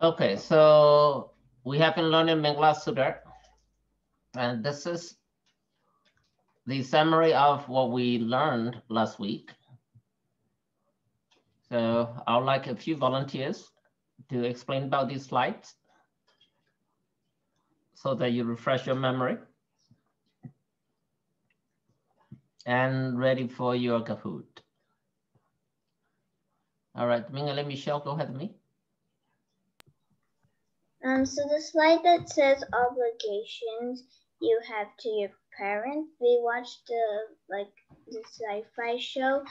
Okay, so we have been learning Mangala Sutta, and this is the summary of what we learned last week. So I would like a few volunteers to explain about these slides so that you refresh your memory and ready for your Kahoot. All right, Mingale Michelle, go ahead with me. So the slide that says obligations you have to your parents, we watched the sci-fi show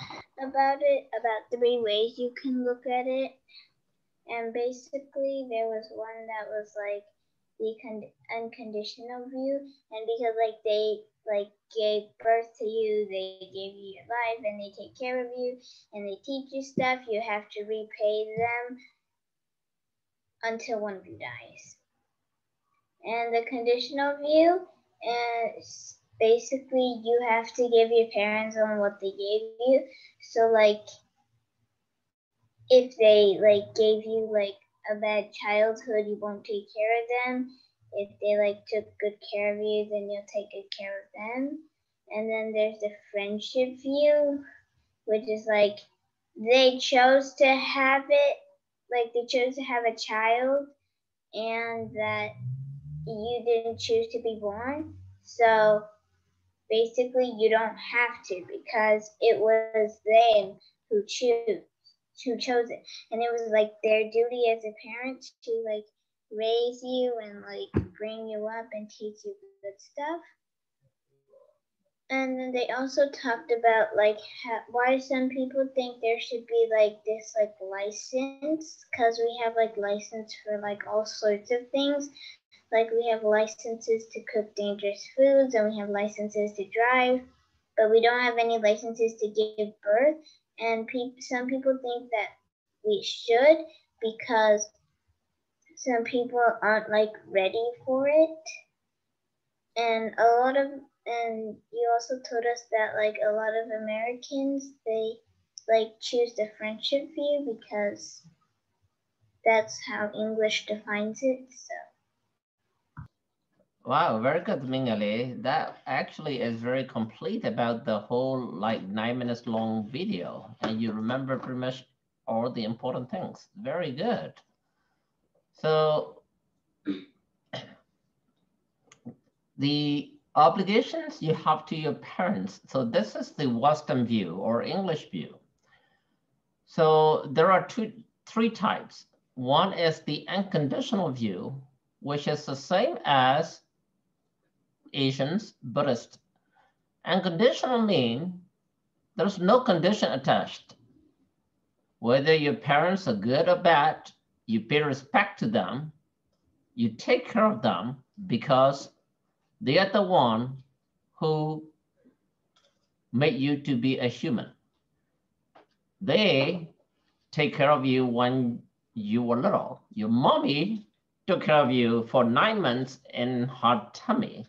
about it, about 3 ways you can look at it. And basically there was one that was like the unconditional view, and because they gave birth to you, they gave you your life and they take care of you and they teach you stuff, you have to repay them until one of you dies. And the conditional view is basically you have to give your parents on what they gave you. So if they gave you a bad childhood, you won't take care of them. If they took good care of you, then you'll take good care of them. And then there's the friendship view, which is they chose to have it, they chose to have a child, and that you didn't choose to be born. So basically you don't have to, because it was them who chose it. And it was their duty as a parent to raise you and bring you up and teach you good stuff. And then they also talked about why some people think there should be this license, because we have license for all sorts of things. We have licenses to cook dangerous foods, and we have licenses to drive, but we don't have any licenses to give birth. And some people think that we should, because some people aren't ready for it. And you also told us that a lot of Americans, they choose the friendship view because that's how English defines it. So Wow, very good, Mingale. That actually is very complete about the whole 9 minutes long video, and you remember pretty much all the important things. Very good. So the obligations you have to your parents. So this is the Western view or English view. So there are three types. One is the unconditional view, which is the same as Asians, Buddhist. Unconditional mean there's no condition attached. Whether your parents are good or bad, you pay respect to them, you take care of them because they are the one who made you to be a human. They take care of you when you were little. Your mommy took care of you for 9 months in her tummy,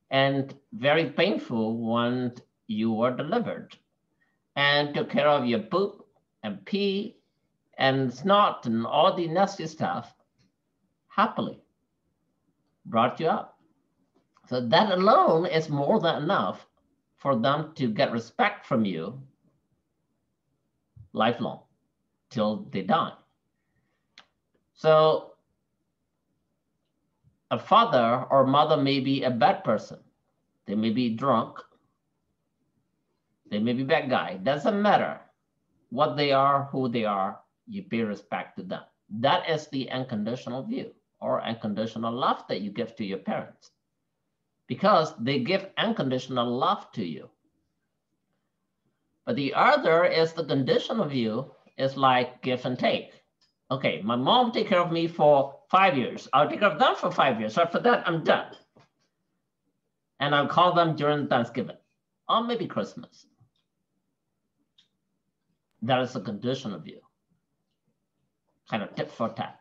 and very painful when you were delivered, and took care of your poop and pee and snot and all the nasty stuff happily, brought you up. So that alone is more than enough for them to get respect from you lifelong till they die. So a father or mother may be a bad person. They may be drunk. They may be bad guy. Doesn't matter what they are, who they are, you pay respect to them. That is the unconditional view or unconditional love that you give to your parents, because they give unconditional love to you. But the other is the conditional view, is like give and take. Okay, my mom take care of me for 5 years. I'll take care of them for 5 years. After that, I'm done. And I'll call them during Thanksgiving or maybe Christmas. That is a conditional view, kind of tit for tat.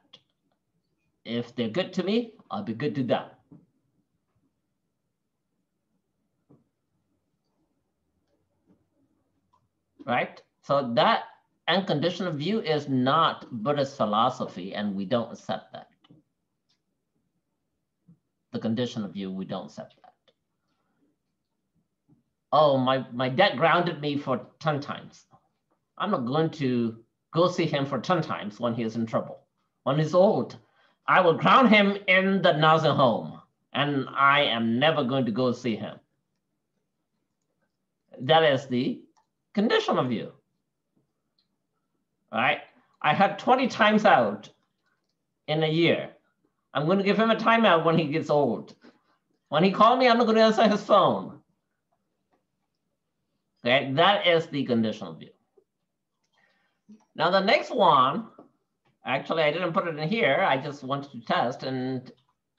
If they're good to me, I'll be good to them. Right? So that unconditional view is not Buddhist philosophy, and we don't accept that. The conditional view, we don't accept that. Oh, my dad grounded me for 10 times. I'm not going to go see him for 10 times when he is in trouble. When he's old, I will ground him in the nursing home, and I am never going to go see him. That is the conditional view, right? I had 20 times out in a year. I'm going to give him a timeout when he gets old. When he calls me, I'm not going to answer his phone. Okay, that is the conditional view. Now the next one, actually I didn't put it in here. I just wanted to test, and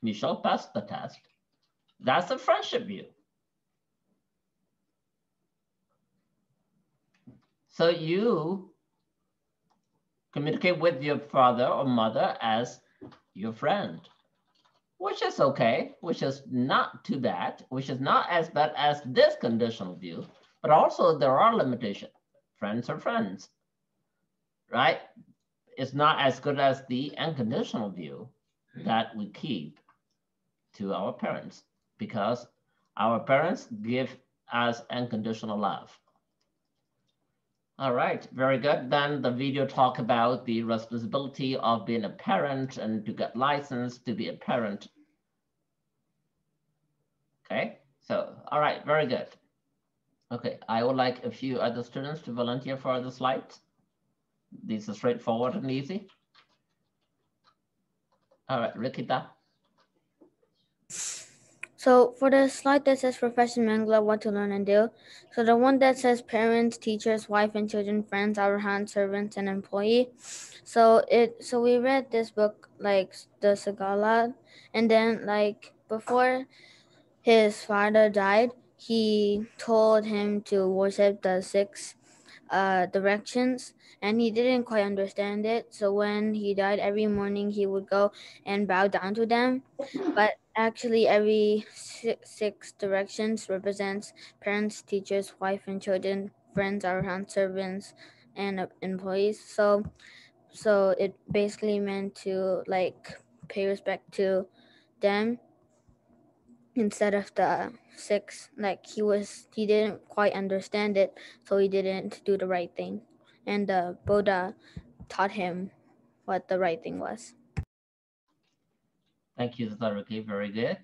Michelle passed the test. That's the friendship view. So you communicate with your father or mother as your friend, which is okay, which is not too bad, which is not as bad as this conditional view, but also there are limitations. Friends are friends, right? It's not as good as the unconditional view that we keep to our parents, because our parents give us unconditional love. All right, very good. Then the video talk about the responsibility of being a parent and to get licensed to be a parent. Okay, so, all right, very good. Okay, I would like a few other students to volunteer for the slides. These are straightforward and easy. All right, Rikita. So for the slide that says Professor Mangala, what to learn and do. So the one that says parents, teachers, wife and children, friends, our hand, servants, and employee. So we read this book like the Sagala, and then like before his father died, he told him to worship the six directions, and he didn't quite understand it. So when he died, every morning he would go and bow down to them. But actually, every six directions represents parents, teachers, wife and children, friends, our hand servants, and employees. So it basically meant to like pay respect to them instead of the six. Like he didn't quite understand it, so he didn't do the right thing, and the Buddha taught him what the right thing was. Thank you, Ricky, very good.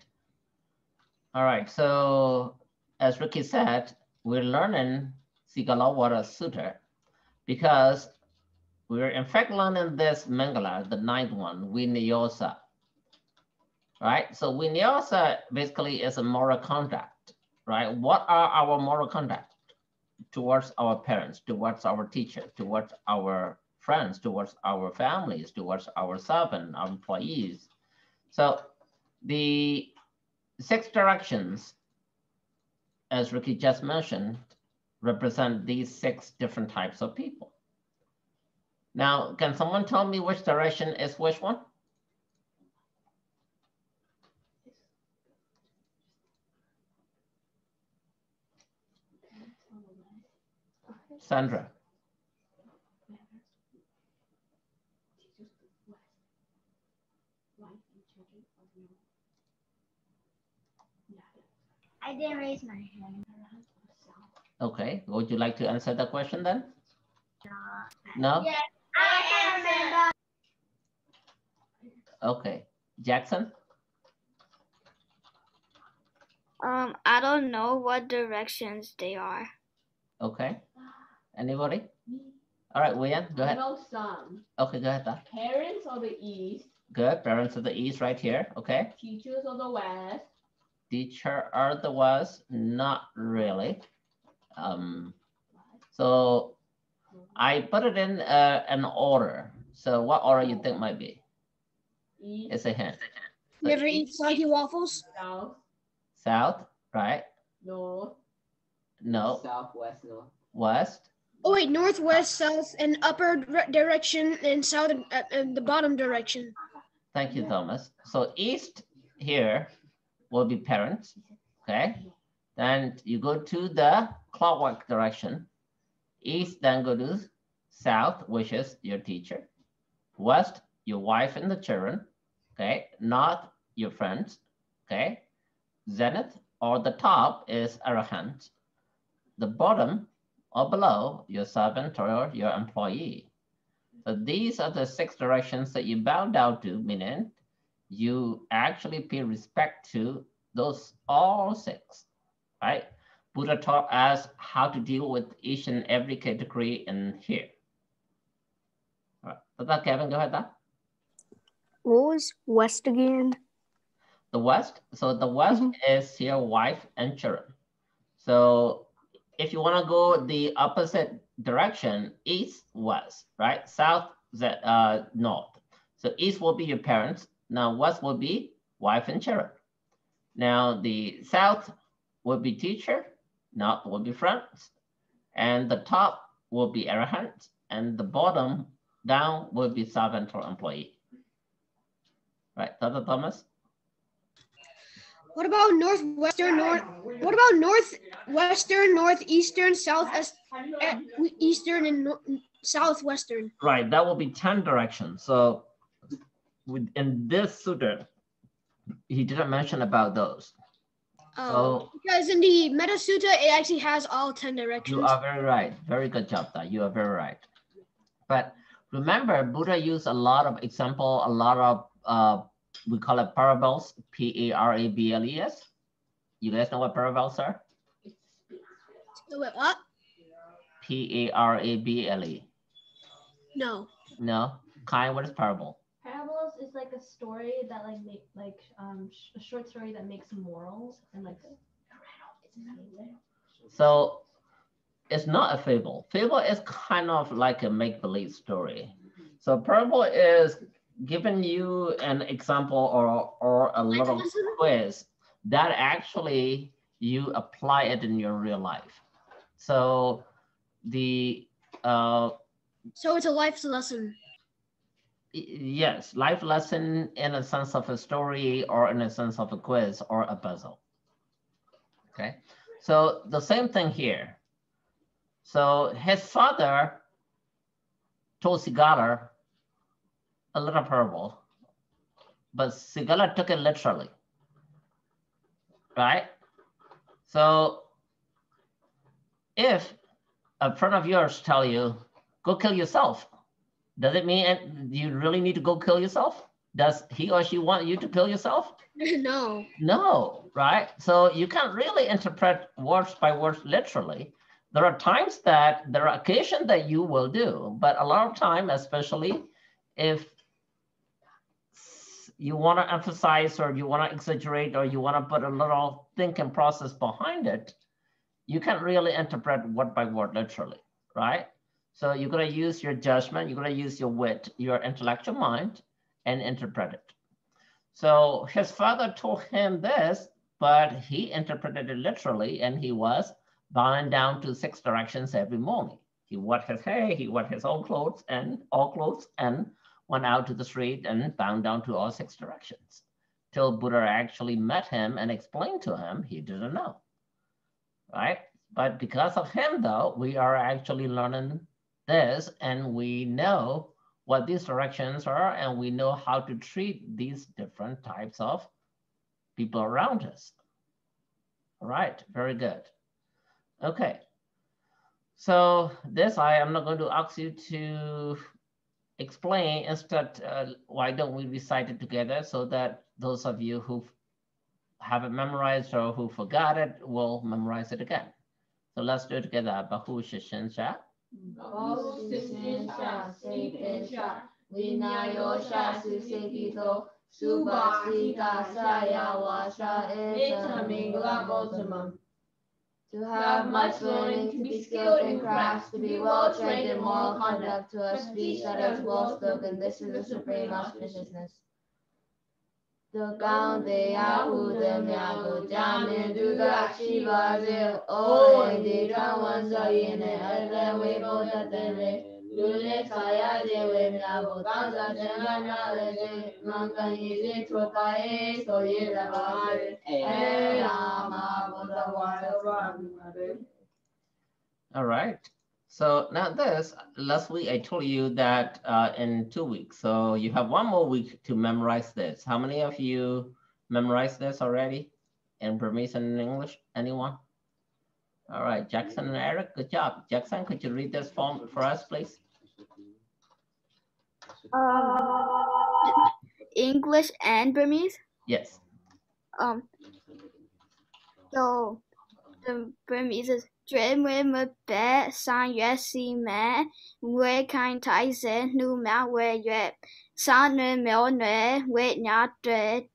All right, so as Ricky said, we're learning Sigalovada Sutta because we're in fact learning this Mangala, the ninth one, Vinayasa. Right, so Vinayasa basically is a moral conduct, right? What are our moral conduct towards our parents, towards our teachers, towards our friends, towards our families, towards our servants, our employees? So the six directions, as Ricky just mentioned, represent these six different types of people. Now, can someone tell me which direction is which one? Sandra. I didn't raise my hand. Okay, would you like to answer the question then? No? Yes, I remember. Okay, Jackson? I don't know what directions they are. Okay, anybody? All right, William, go ahead. I know some. Okay, go ahead. Parents of the east. Good, parents of the east right here, okay. Teachers of the west. Teacher of the west, not really. So I put it in an order. So what order you think might be? East. It's a hint. You ever eat soggy waffles? South. South, right? North. No. Southwest, north. West. Oh wait, northwest, south, and upper direction, and south and the bottom direction. Thank you, Thomas. So east here will be parents, okay? Then you go to the clockwise direction. East, then go to South, which is your teacher. West, your wife and the children. Okay. North, your friends. Okay. Zenith or the top is arahant. The bottom or below, your servant or your employee. So these are the 6 directions that you bow down to, meaning you actually pay respect to those all 6, right? Buddha taught us how to deal with each and every category in here. All right. Kevin, go ahead. What was west again? The west. So the west is your wife and children. So if you want to go the opposite direction, east, west, right? South, north. So east will be your parents. Now west will be wife and children. Now the south will be teacher, north will be friends, and the top will be arahant, and the bottom down will be servant or employee. Right, Dr. Thomas? What about northwestern, northeastern, southeastern, and southwestern? Right, that will be 10 directions. So in this sutta, he didn't mention about those. So, because in the Metta Sutta, it actually has all 10 directions. You are very right. Very good job, Dad. You are very right. But remember, Buddha used a lot of example, a lot of, we call it parables, P-A-R-A-B-L-E-S. You guys know what parables are? Wait, what? P-A-R-A-B-L-E. No. No? Kai, what is parable? Parables is like a story that a short story that makes morals and like. So it's not a fable. Fable is kind of like a make-believe story. So parable is giving you an example or a little quiz that actually you apply it in your real life. So the so it's a life lesson. Yes, life lesson in a sense of a story or in a sense of a quiz or a puzzle. Okay, so the same thing here. So his father told Sigala a little parable, but Sigala took it literally, right? So if a friend of yours tell you, go kill yourself, does it mean you really need to go kill yourself? Does he or she want you to kill yourself? No. No, right? So you can't really interpret words by words literally. There are times that there are occasions that you will do, but a lot of time, especially if you want to emphasize or you want to exaggerate or you want to put a little thinking process behind it, you can't really interpret word by word literally, right? So you're going to use your judgment, you're going to use your wit, your intellectual mind, and interpret it. So his father told him this, but he interpreted it literally, and he was bowing down to 6 directions every morning. He wore his hair, he wore his own clothes, and all clothes, and went out to the street and bowed down to all 6 directions. Till Buddha actually met him and explained to him, he didn't know, right? But because of him, though, we are actually learning this, and we know what these directions are, and we know how to treat these different types of people around us. All right, very good. Okay, so this I am not going to ask you to explain. Instead, why don't we recite it together so that those of you who haven't memorized or who forgot it will memorize it again. So let's do it together. Bahu Shishin Sha. Bahu Shishin Sha, Seipen Sha, Vinayo Sha, Susekito, Subhasita Sayawa Sha, Etamingla Gautamam. To have much learning, to be skilled in crafts, to be well trained in moral conduct, to have speech that is well spoken, this is the supreme auspiciousness. The count de Yahu de Miago, Jamin, Duga, Shiva, Zil, Ole, de Trawan Sayene, Ellen, Weibo, Tatele, Lule, Saya, de Miago, Tanza, Jana, Leje, Mankan, Yizi, Tropae, Soye, Lavare, Elama, All right. So now this, last week I told you that in 2 weeks. So you have 1 more week to memorize this. How many of you memorized this already in Burmese and in English? Anyone? All right, Jackson and Eric, good job. Jackson, could you read this form for us, please? English and Burmese. Yes. So the Burmese is Dream with my bed, sang yes, see man, where kind tai said, no man where yet, sound no mill no, wait not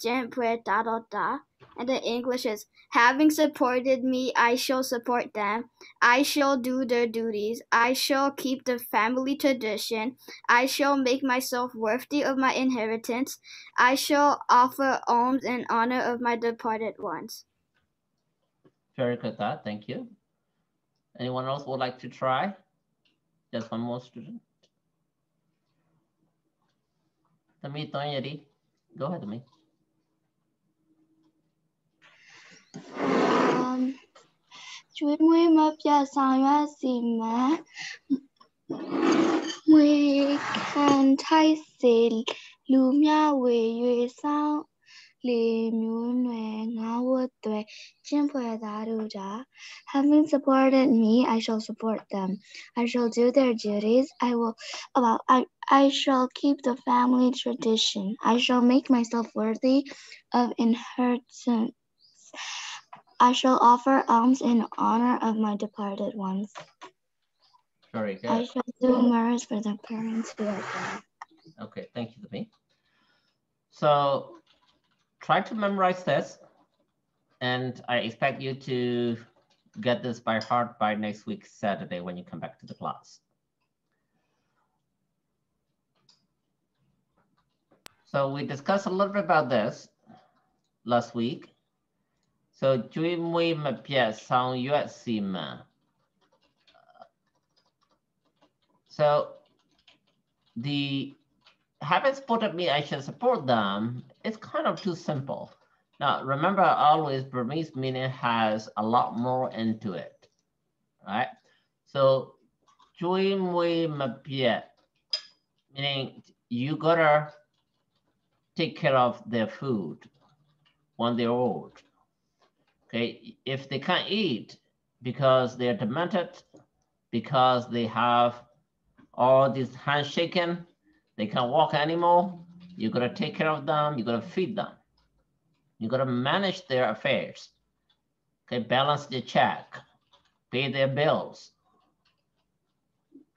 jump where da da da. And the English is having supported me, I shall support them. I shall do their duties. I shall keep the family tradition. I shall make myself worthy of my inheritance. I shall offer alms in honor of my departed ones. Very good, thank you. Anyone else would like to try? Just one more student. Tami, Tonyari, go ahead, Tami. Chuối muối mập ya sang ya si ma muối can tai se lu mia wei yue sao li mu nue nga wo tue jin pue da ru da. Having supported me, I shall support them. I shall do their duties. I shall keep the family tradition. I shall make myself worthy of inheritance. I shall offer alms in honor of my departed ones. Very good. I shall do mirrors for the parents who are dead. Okay, thank you, Tami. So try to memorize this, and I expect you to get this by heart by next week, Saturday, when you come back to the class. So we discussed a little bit about this last week. So Jui Mui Mapia Sang Yue Sima. So the having supported me, I should support them. It's kind of too simple. Now, remember, always Burmese meaning has a lot more into it, right? So, Chui Mui Mapia, meaning you gotta take care of their food when they're old. Okay, if they can't eat because they're demented, because they have all this handshaking, they can't walk anymore, you gotta take care of them, you gotta feed them. You gotta manage their affairs. Okay, balance the check, pay their bills.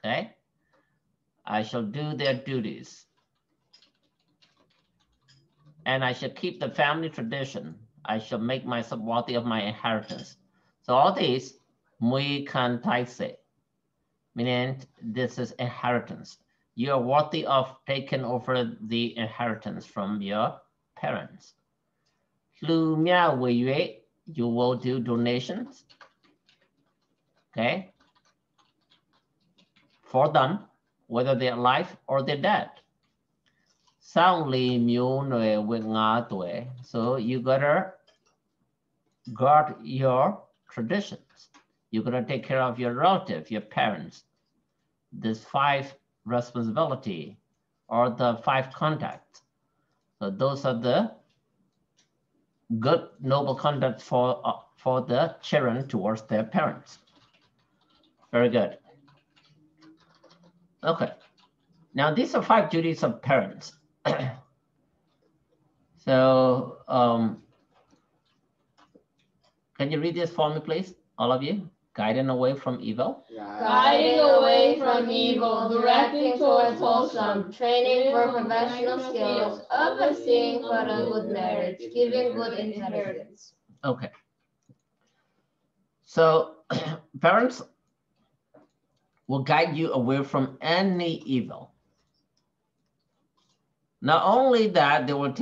Okay, I shall do their duties. And I shall keep the family tradition. I shall make myself worthy of my inheritance. So all these, mui kan tai se, meaning this is inheritance. You are worthy of taking over the inheritance from your parents. Lu mia wei yue, you will do donations, okay, for them, whether they're alive or they're dead. Sang li miu nue wi nga tue, so you gotta guard your traditions. You gotta take care of your relative, your parents. This 5 responsibility or the 5 contacts. So those are the good noble conduct for the children towards their parents. Very good. Okay. Now these are 5 duties of parents. So can you read this for me, please, all of you? Guiding away from evil. Guiding away from evil, directing towards wholesome, training for professional skills, overseeing for a good marriage, giving good inheritance. Okay. So parents will guide you away from any evil. Not only that, they will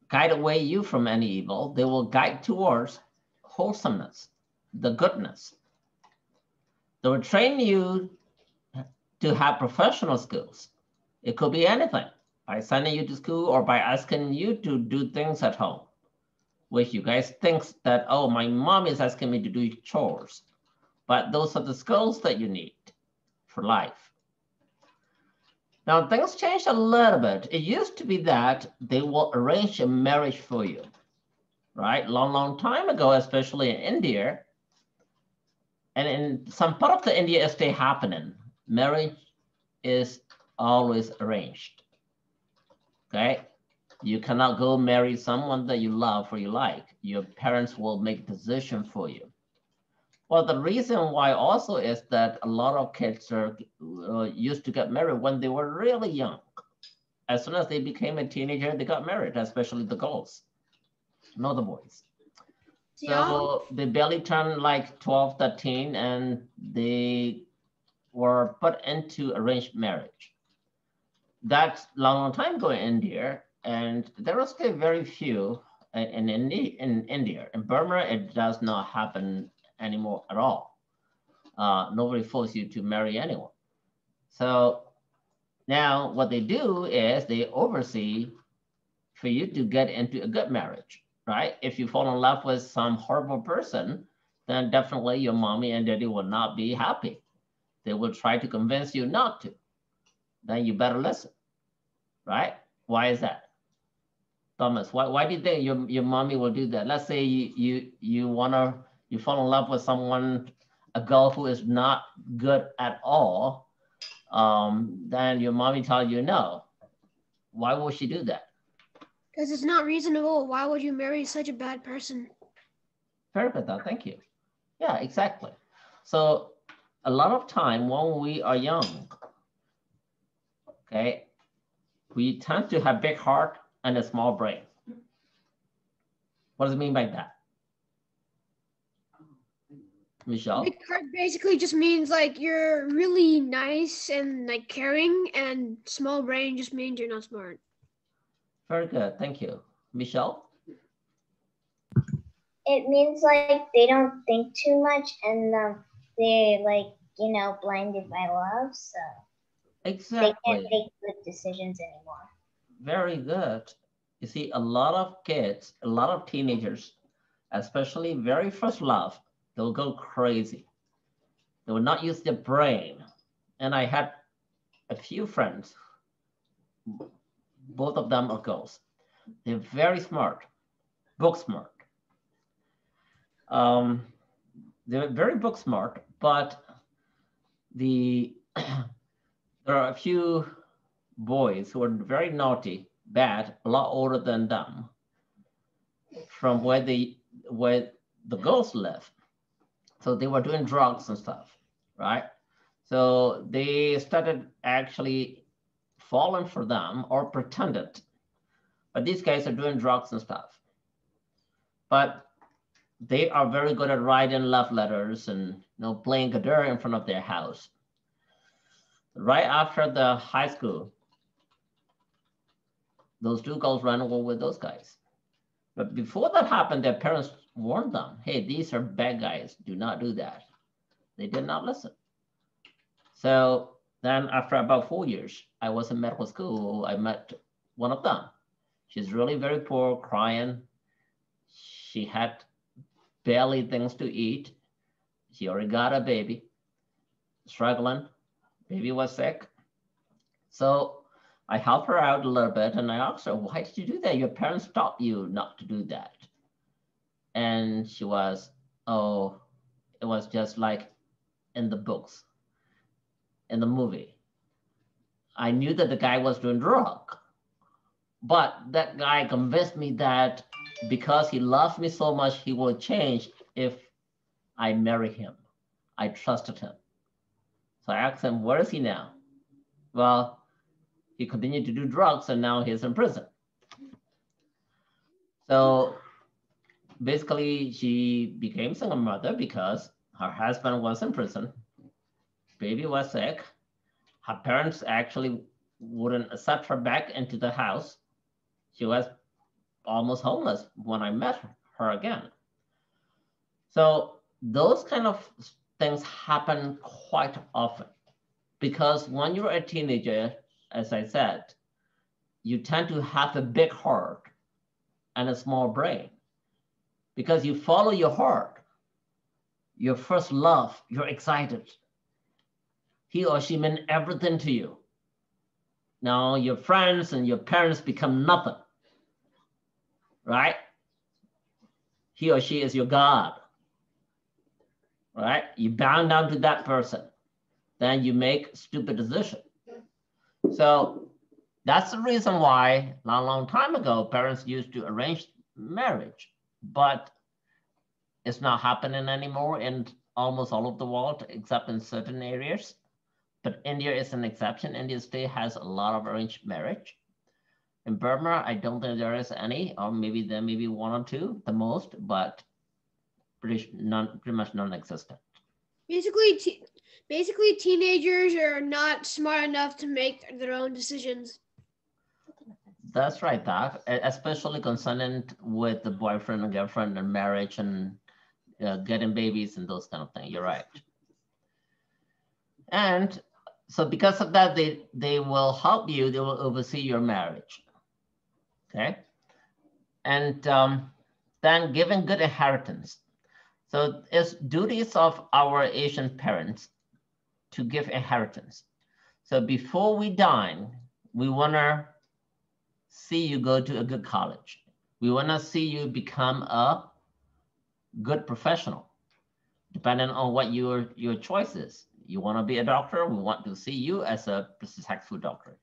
guide away you from any evil, they will guide towards wholesomeness, the goodness. They will train you to have professional skills. It could be anything, by sending you to school or by asking you to do things at home, which you guys think that, oh, my mom is asking me to do chores, but those are the skills that you need for life. Now, things changed a little bit. It used to be that they will arrange a marriage for you, right? Long time ago, especially in India, and in some part of the India is still happening. Marriage is always arranged, okay? You cannot go marry someone that you love or you like. Your parents will make decision for you. Well, the reason why also is that a lot of kids are used to get married when they were really young. As soon as they became a teenager, they got married, especially the girls, not the boys. So they barely turned like 12, 13, and they were put into arranged marriage. That's long time ago in India, and there are still very few in India. In Burma, it does not happen anymore at all. Nobody forces you to marry anyone. So now what they do is they oversee for you to get into a good marriage, right? If you fall in love with some horrible person, then definitely your mommy and daddy will not be happy. They will try to convince you not to. Then you better listen, right? Why is that? Thomas, why do you think your mommy will do that? Let's say you fall in love with someone, a girl who is not good at all, then your mommy tells you no. Why would she do that? Because it's not reasonable. Why would you marry such a bad person? Very good, thank you. Yeah, exactly. So a lot of time when we are young, okay, we tend to have big heart and a small brain. What does it mean by that? Michelle? Big heart basically just means like you're really nice and like caring, and small brain just means you're not smart. Very good, thank you. Michelle? It means like they don't think too much, and they're like, blinded by love, so exactly. They can't make good decisions anymore. Very good. You see, a lot of kids, a lot of teenagers, especially very first love, they'll go crazy. They will not use their brain. And I had a few friends, both of them are girls. They're very smart, book smart. They're very book smart, but there are a few boys who are very naughty, bad, a lot older than them, from where the girls live. So they were doing drugs and stuff, right? So they started actually falling for them or pretended. But these guys are doing drugs and stuff. But they are very good at writing love letters and playing guitar in front of their house. Right after the high school, those two girls ran away with those guys. But before that happened, their parents warned them, hey, these are bad guys, do not do that. They did not listen. So then after about 4 years, I was in medical school, I met one of them. She's really very poor, crying. She had barely things to eat. She already got a baby, struggling. Baby was sick. So I helped her out a little bit and I asked her, why did you do that? Your parents taught you not to do that. And she was, oh, it was just like in the books, in the movie. I knew that the guy was doing drug, but that guy convinced me that because he loved me so much, he will change if I marry him. I trusted him. So I asked him, where is he now? Well, he continued to do drugs and now he's in prison. So basically she became single mother because her husband was in prison, baby was sick, her parents actually wouldn't accept her back into the house. She was almost homeless when I met her again. So those kind of things happen quite often because when you're a teenager, as I said, you tend to have a big heart and a small brain because you follow your heart. your first love, you're excited. He or she meant everything to you. Now your friends and your parents become nothing, right? He or she is your God, right? You bow down to that person, then you make stupid decision. So that's the reason why long time ago, parents used to arrange marriage, but it's not happening anymore in almost all of the world, except in certain areas. But India is an exception. India still has a lot of arranged marriage. In Burma, I don't think there is any, or maybe there may be one or two, the most, but pretty much non-existent. Basically, teenagers are not smart enough to make their own decisions. That's right, Doc. Especially concerned with the boyfriend and girlfriend and marriage and getting babies and those kind of things. You're right. And so because of that, they will help you. They will oversee your marriage. Okay. And then giving good inheritance. So it's duties of our Asian parents to give inheritance. So before we die, we want to see you go to a good college. We want to see you become a good professional, depending on what your choice is. You want to be a doctor, we want to see you as a successful doctor.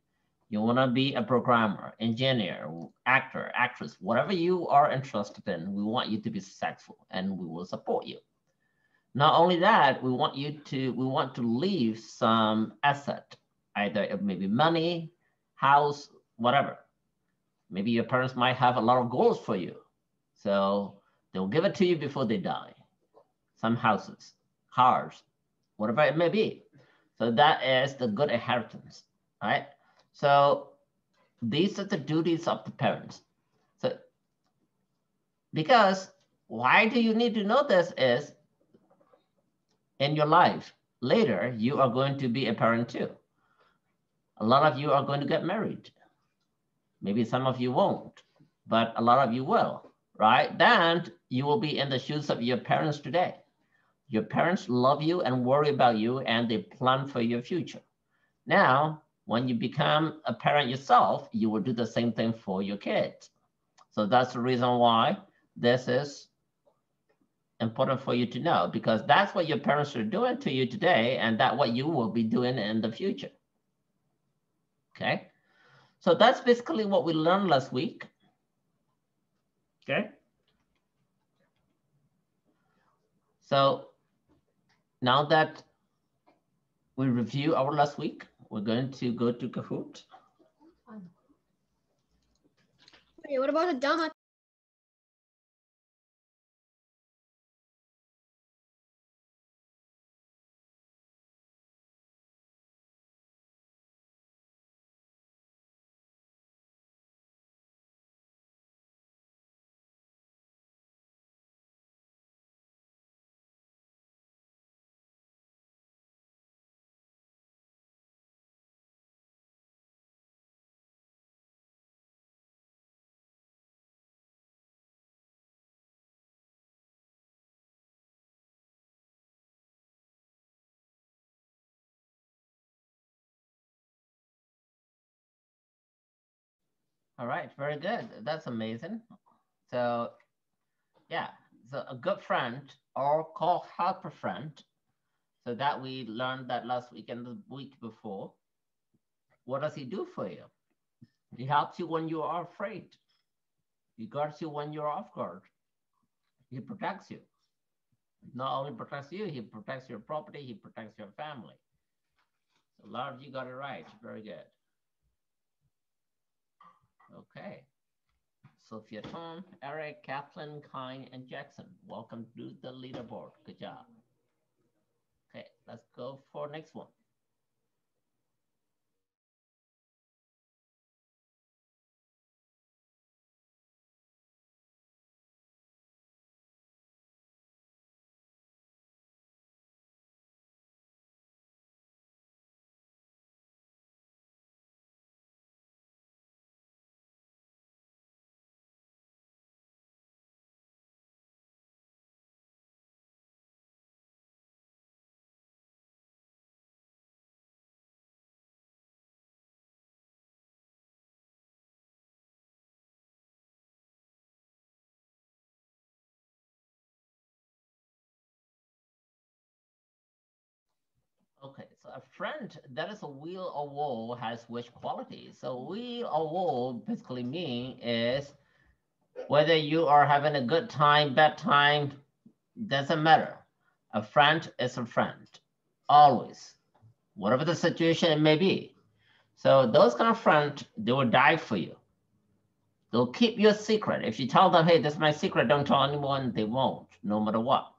You want to be a programmer, engineer, actor, actress, whatever you are interested in, we want you to be successful and we will support you. Not only that, we want to leave some asset, either it may be money, house, whatever. Maybe your parents might have a lot of goals for you. So they'll give it to you before they die. Some houses, cars, whatever it may be. So that is the good inheritance, right? So these are the duties of the parents. So because why do you need to know this is in your life, later you are going to be a parent too. A lot of you are going to get married. Maybe some of you won't, but a lot of you will, right? Then you will be in the shoes of your parents today. Your parents love you and worry about you and they plan for your future. Now, when you become a parent yourself, you will do the same thing for your kids. So that's the reason why this is important for you to know, because that's what your parents are doing to you today and that's what you will be doing in the future. Okay? So that's basically what we learned last week. Okay? So now that we review our last week, we're going to go to Kahoot. Okay, what about the Dhamma? All right, very good. That's amazing. So yeah, so a good friend or call help a friend. So that we learned that last week and the week before. What does he do for you? He helps you when you are afraid. He guards you when you're off guard. He protects you. Not only protects you, he protects your property, he protects your family. So a lot of you got it right. Very good. Okay. Sophia, Tom, Eric, Kathleen, Kine, and Jackson. Welcome to the leaderboard. Good job. Okay, let's go for next one. Okay, so a friend that is a wheel or wool has which quality? So wheel or wool basically mean is whether you are having a good time, bad time, doesn't matter. A friend is a friend, always, whatever the situation it may be. So those kind of friends, they will die for you. They'll keep your secret. If you tell them, hey, this is my secret, don't tell anyone, they won't, no matter what.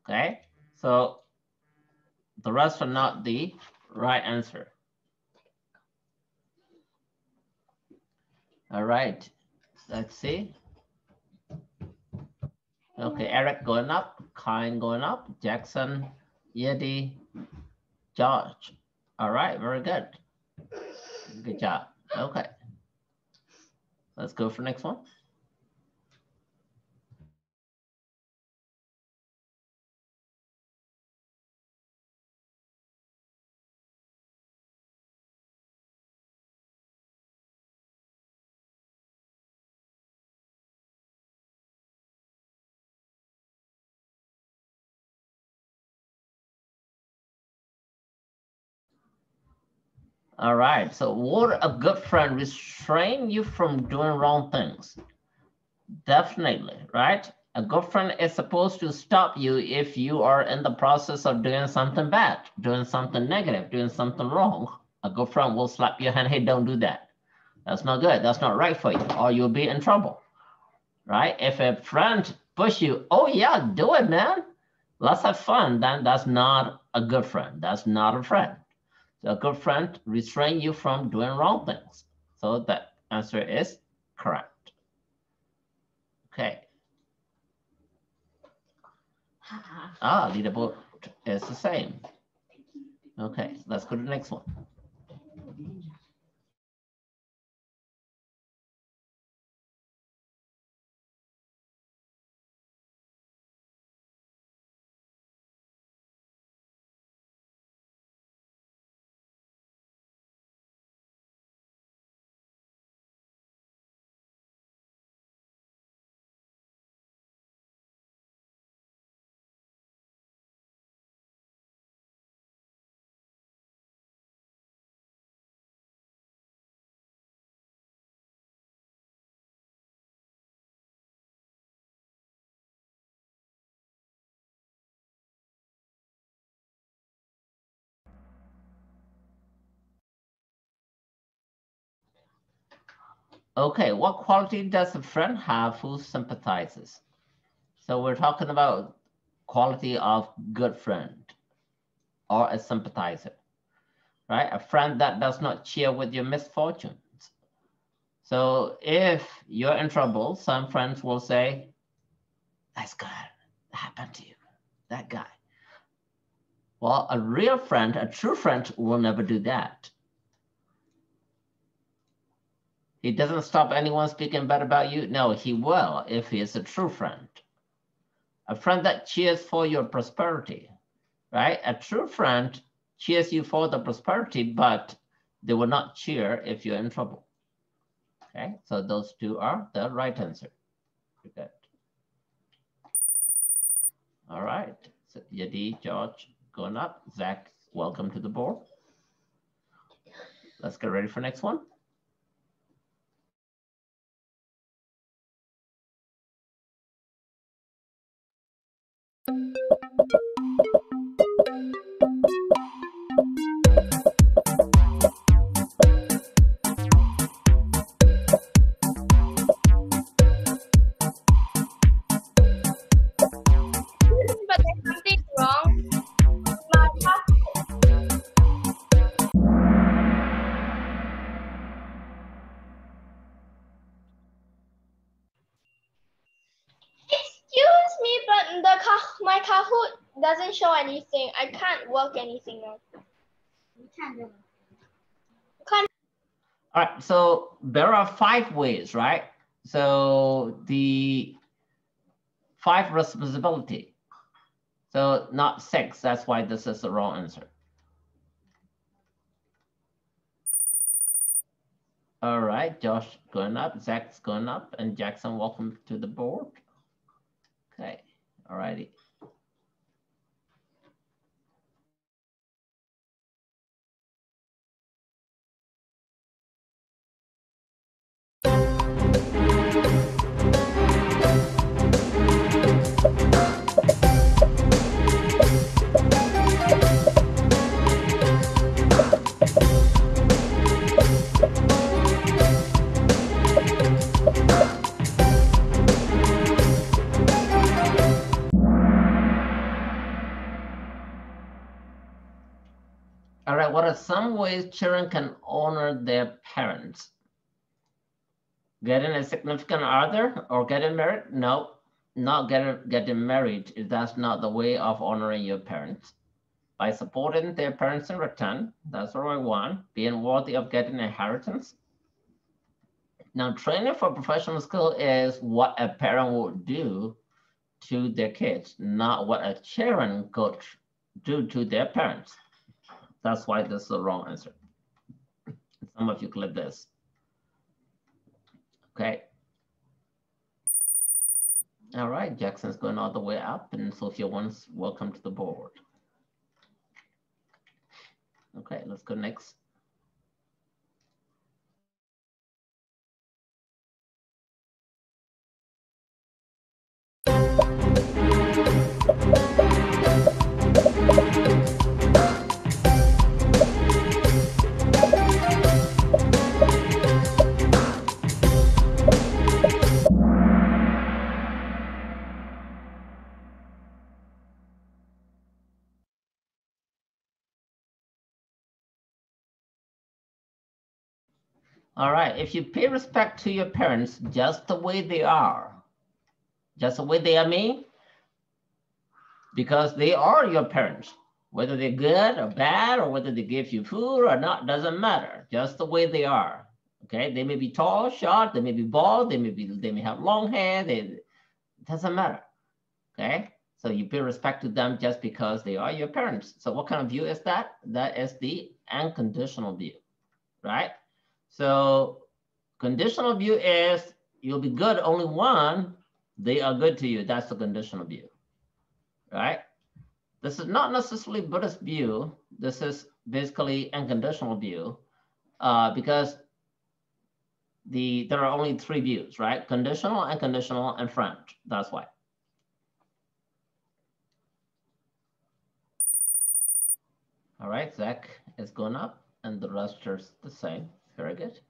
Okay, so the rest are not the right answer. All right, let's see. Okay, Eric going up, Kyle going up, Jackson, Yeti, George. All right, very good. Good job. Okay, let's go for next one. All right, so would a good friend restrain you from doing wrong things? Definitely, right? A good friend is supposed to stop you if you are in the process of doing something bad, doing something negative, doing something wrong. A good friend will slap your hand, hey, don't do that. That's not good, that's not right for you, or you'll be in trouble, right? If a friend push you, oh yeah, do it, man. Let's have fun, then that's not a good friend. That's not a friend. So a good friend restrain you from doing wrong things. So the answer is correct. Okay. Ah, leaderboard is the same. Okay, let's go to the next one. Okay, what quality does a friend have who sympathizes? So we're talking about quality of good friend or a sympathizer, right? A friend that does not cheer with your misfortunes. So if you're in trouble, some friends will say, that's good, that happened to you, that guy. Well, a real friend, a true friend will never do that. He doesn't stop anyone speaking bad about you. No, he will if he is a true friend. A friend that cheers for your prosperity, right? A true friend cheers you for the prosperity, but they will not cheer if you're in trouble. Okay, so those two are the right answer. Good. All right, so Yadi, George, going up. Zach, welcome to the board. Let's get ready for next one. But there's something wrong. Excuse me, but my Kahoot doesn't show anything. I can't work anything now. All right, so there are 5 ways, right? So the 5 responsibility. So not 6, that's why this is the wrong answer. All right, Josh going up, Zach's going up, and Jackson, welcome to the board. Okay, all righty. ways children can honor their parents. Getting a significant other or getting married? No, not getting married. That's not the way of honoring your parents. By supporting their parents in return, that's the right one. Being worthy of getting inheritance. Now, training for professional skill is what a parent would do to their kids, not what a children could do to their parents. That's why this is the wrong answer. Some of you click this. Okay. All right, Jackson's going all the way up, and Sophia wants welcome to the board. Okay, let's go next. All right, if you pay respect to your parents just the way they are, just the way they are me, because they are your parents, whether they're good or bad, or whether they give you food or not, doesn't matter, just the way they are. Okay, they may be tall, short, they may be bald, they may have long hair, it doesn't matter. Okay, so you pay respect to them just because they are your parents. So what kind of view is that? That is the unconditional view, right? So conditional view is you'll be good only when they are good to you. That's the conditional view, right? This is not necessarily Buddhist view. This is basically unconditional view because there are only three views, right? Conditional, unconditional, and friend. That's why. All right, Zach is going up and the rest are the same. Very good.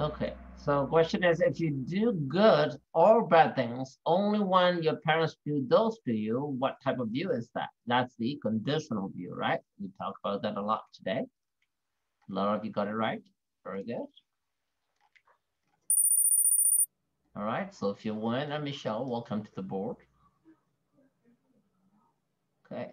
Okay, so question is, if you do good or bad things, only when your parents do those to you, what type of view is that? That's the conditional view, right? We talked about that a lot today. A lot of you got it right. Very good. All right, so if you win, and Michelle, welcome to the board. Okay.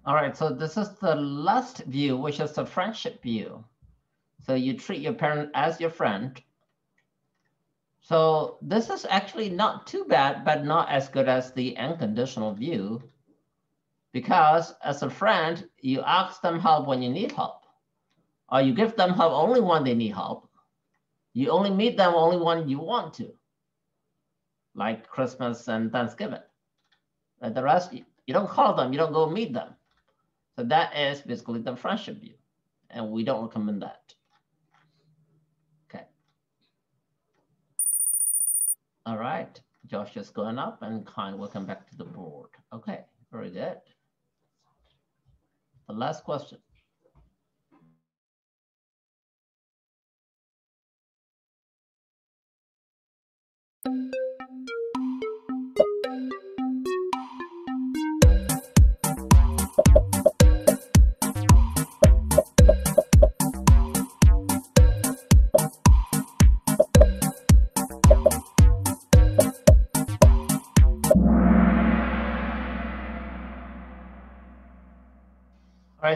All right, so this is the last view, which is the friendship view. So you treat your parent as your friend. So this is actually not too bad, but not as good as the unconditional view. Because as a friend, you ask them help when you need help. Or you give them help only when they need help. You only meet them only when you want to. Like Christmas and Thanksgiving. And the rest, you don't call them, you don't go meet them. So that is basically the friendship view. And we don't recommend that. Okay. All right, Josh is going up and Kyle, welcome back to the board. Okay, very good. The last question.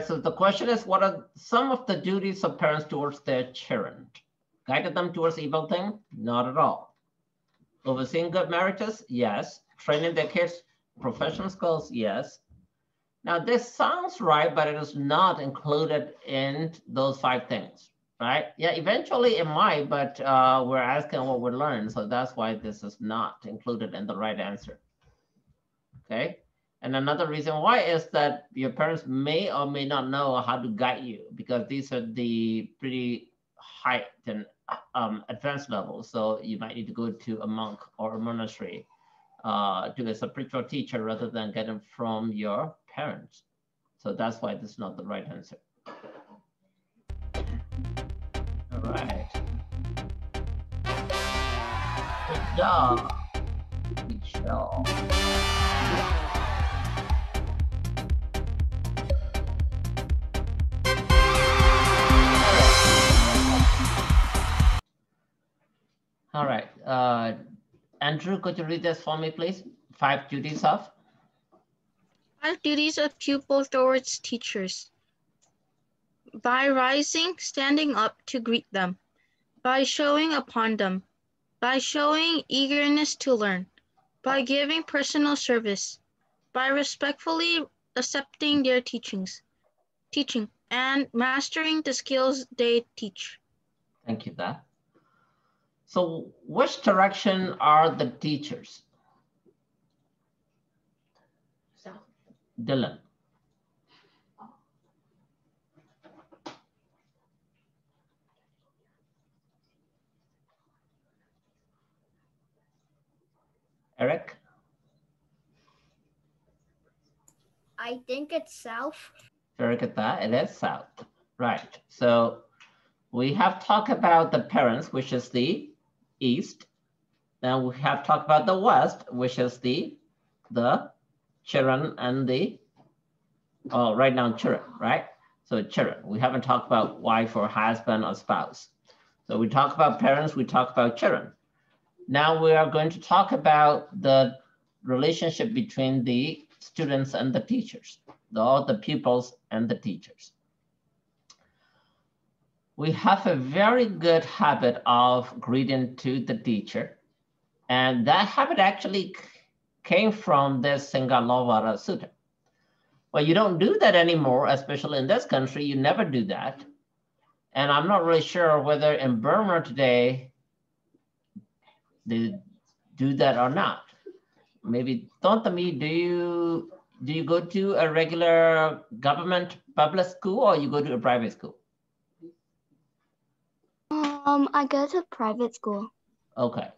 right, so the question is, what are some of the duties of parents towards their children? Guided them towards evil thing? Not at all. Overseeing good marriages? Yes. Training their kids professional skills? Yes. Now this sounds right, but it is not included in those 5 things, right? Yeah, eventually it might, but we're asking what we learned, so that's why this is not included in the right answer, okay? And another reason why is that your parents may or may not know how to guide you, because these are the pretty high and advanced levels. So you might need to go to a monk or a monastery to a spiritual teacher rather than get them from your parents. So that's why this is not the right answer. All right. Good job. Good job. All right. Andrew, could you read this for me, please? 5 duties of? 5 duties of pupils towards teachers. By rising, standing up to greet them. By showing upon them. By showing eagerness to learn. By giving personal service. By respectfully accepting their teaching, and mastering the skills they teach. Thank you, Dad. So which direction are the teachers? South. Dylan. Eric? I think it's south. Very good, that it is south. Right. So we have talked about the parents, which is the east. Then we have talked about the west, which is the children and the right now children, right? So children. We haven't talked about wife or husband or spouse. So we talk about parents, we talk about children. Now we are going to talk about the relationship between the students and the teachers, the pupils and the teachers. We have a very good habit of greeting to the teacher. And that habit actually came from this Sigalovada Sutta. Well, you don't do that anymore, especially in this country, you never do that. And I'm not really sure whether in Burma today, they do that or not. Maybe, Tontami, do you go to a regular government public school or you go to a private school? I go to private school. Okay.